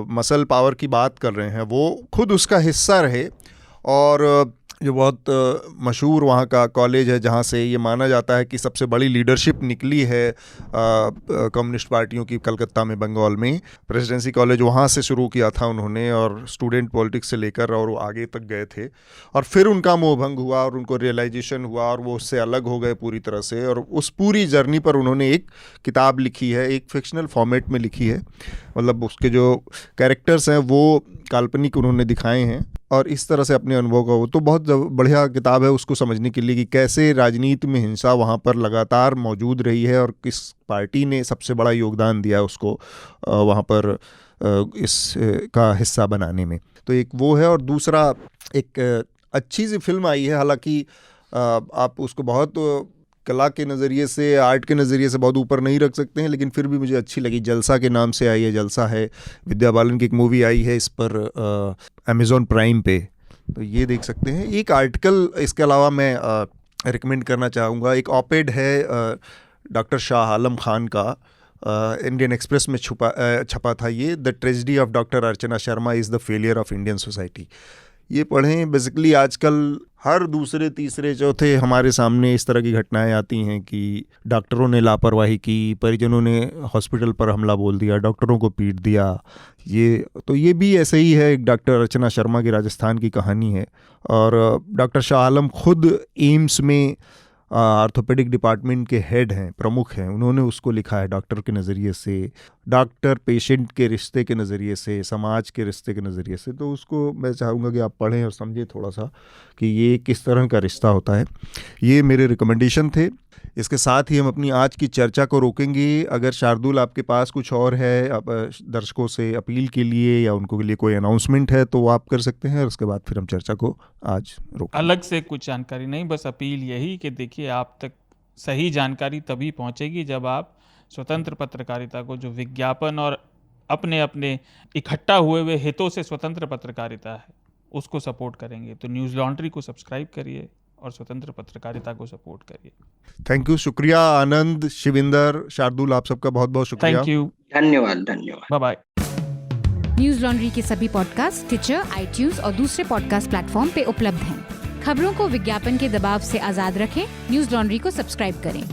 मसल पावर की बात कर रहे हैं, वो खुद उसका हिस्सा रहे। और जो बहुत मशहूर वहाँ का कॉलेज है, जहाँ से ये माना जाता है कि सबसे बड़ी लीडरशिप निकली है कम्युनिस्ट पार्टियों की, कलकत्ता में, बंगाल में, प्रेसिडेंसी कॉलेज, वहाँ से शुरू किया था उन्होंने, और स्टूडेंट पॉलिटिक्स से लेकर और वो आगे तक गए थे। और फिर उनका मोहभंग हुआ और उनको रियलाइजेशन हुआ और वो उससे अलग हो गए पूरी तरह से। और उस पूरी जर्नी पर उन्होंने एक किताब लिखी है, एक फिक्शनल फॉर्मेट में लिखी है, मतलब उसके जो कैरेक्टर्स हैं वो काल्पनिक उन्होंने दिखाए हैं, और इस तरह से अपने अनुभव का, वो तो बहुत बढ़िया किताब है उसको समझने के लिए कि कैसे राजनीति में हिंसा वहाँ पर लगातार मौजूद रही है और किस पार्टी ने सबसे बड़ा योगदान दिया उसको वहाँ पर इस का हिस्सा बनाने में। तो एक वो है। और दूसरा, एक अच्छी सी फिल्म आई है, हालांकि आप उसको बहुत कला के नज़रिए से, आर्ट के नज़रिए से बहुत ऊपर नहीं रख सकते हैं, लेकिन फिर भी मुझे अच्छी लगी। जलसा के नाम से आई है, जलसा है, विद्या बालन की एक मूवी आई है इस पर अमेज़ॉन प्राइम पे, तो ये देख सकते हैं। एक आर्टिकल इसके अलावा मैं रिकमेंड करना चाहूँगा, एक ऑपेड है डॉक्टर शाह आलम खान का, इंडियन एक्सप्रेस में छपा था ये, the tragedy of doctor Archana Sharma is the failure of Indian society. ये पढ़ें। बेसिकली आजकल हर दूसरे तीसरे चौथे हमारे सामने इस तरह की घटनाएं आती हैं कि डॉक्टरों ने लापरवाही की, परिजनों ने हॉस्पिटल पर हमला बोल दिया, डॉक्टरों को पीट दिया। ये भी ऐसे ही है। एक डॉक्टर अर्चना शर्मा की राजस्थान की कहानी है, और डॉक्टर शाह आलम खुद एम्स में ऑर्थोपेडिक डिपार्टमेंट के हेड हैं, प्रमुख हैं। उन्होंने उसको लिखा है डॉक्टर के नज़रिए से, डॉक्टर पेशेंट के रिश्ते के नज़रिए से, समाज के रिश्ते के नज़रिए से। तो उसको मैं चाहूँगा कि आप पढ़ें और समझें थोड़ा सा कि ये किस तरह का रिश्ता होता है। ये मेरे रिकमेंडेशन थे। इसके साथ ही हम अपनी आज की चर्चा को रोकेंगे। अगर शार्दुल आपके पास कुछ और है दर्शकों से अपील के लिए या उनको के लिए कोई अनाउंसमेंट है तो वो आप कर सकते हैं, और उसके बाद फिर हम चर्चा को आज रोकेंगे। अलग से कुछ जानकारी नहीं, बस अपील यही कि देखिए, आप तक सही जानकारी तभी पहुंचेगी जब आप स्वतंत्र पत्रकारिता को, जो विज्ञापन और अपने अपने इकट्ठा हुए हितों से स्वतंत्र पत्रकारिता है, उसको सपोर्ट करेंगे। तो न्यूज़ लॉन्ड्री को सब्सक्राइब करिए और स्वतंत्र पत्रकारिता को सपोर्ट करिए। थैंक यू, शुक्रिया। आनंद, शिविंदर, शार्दुल, आप सबका बहुत बहुत शुक्रिया। थैंक यू, धन्यवाद। Bye bye. न्यूज लॉन्ड्री के सभी पॉडकास्ट टिचर, आईट्यूज और दूसरे पॉडकास्ट प्लेटफॉर्म पे उपलब्ध हैं। खबरों को विज्ञापन के दबाव से आजाद रखें, न्यूज लॉन्ड्री को सब्सक्राइब करें।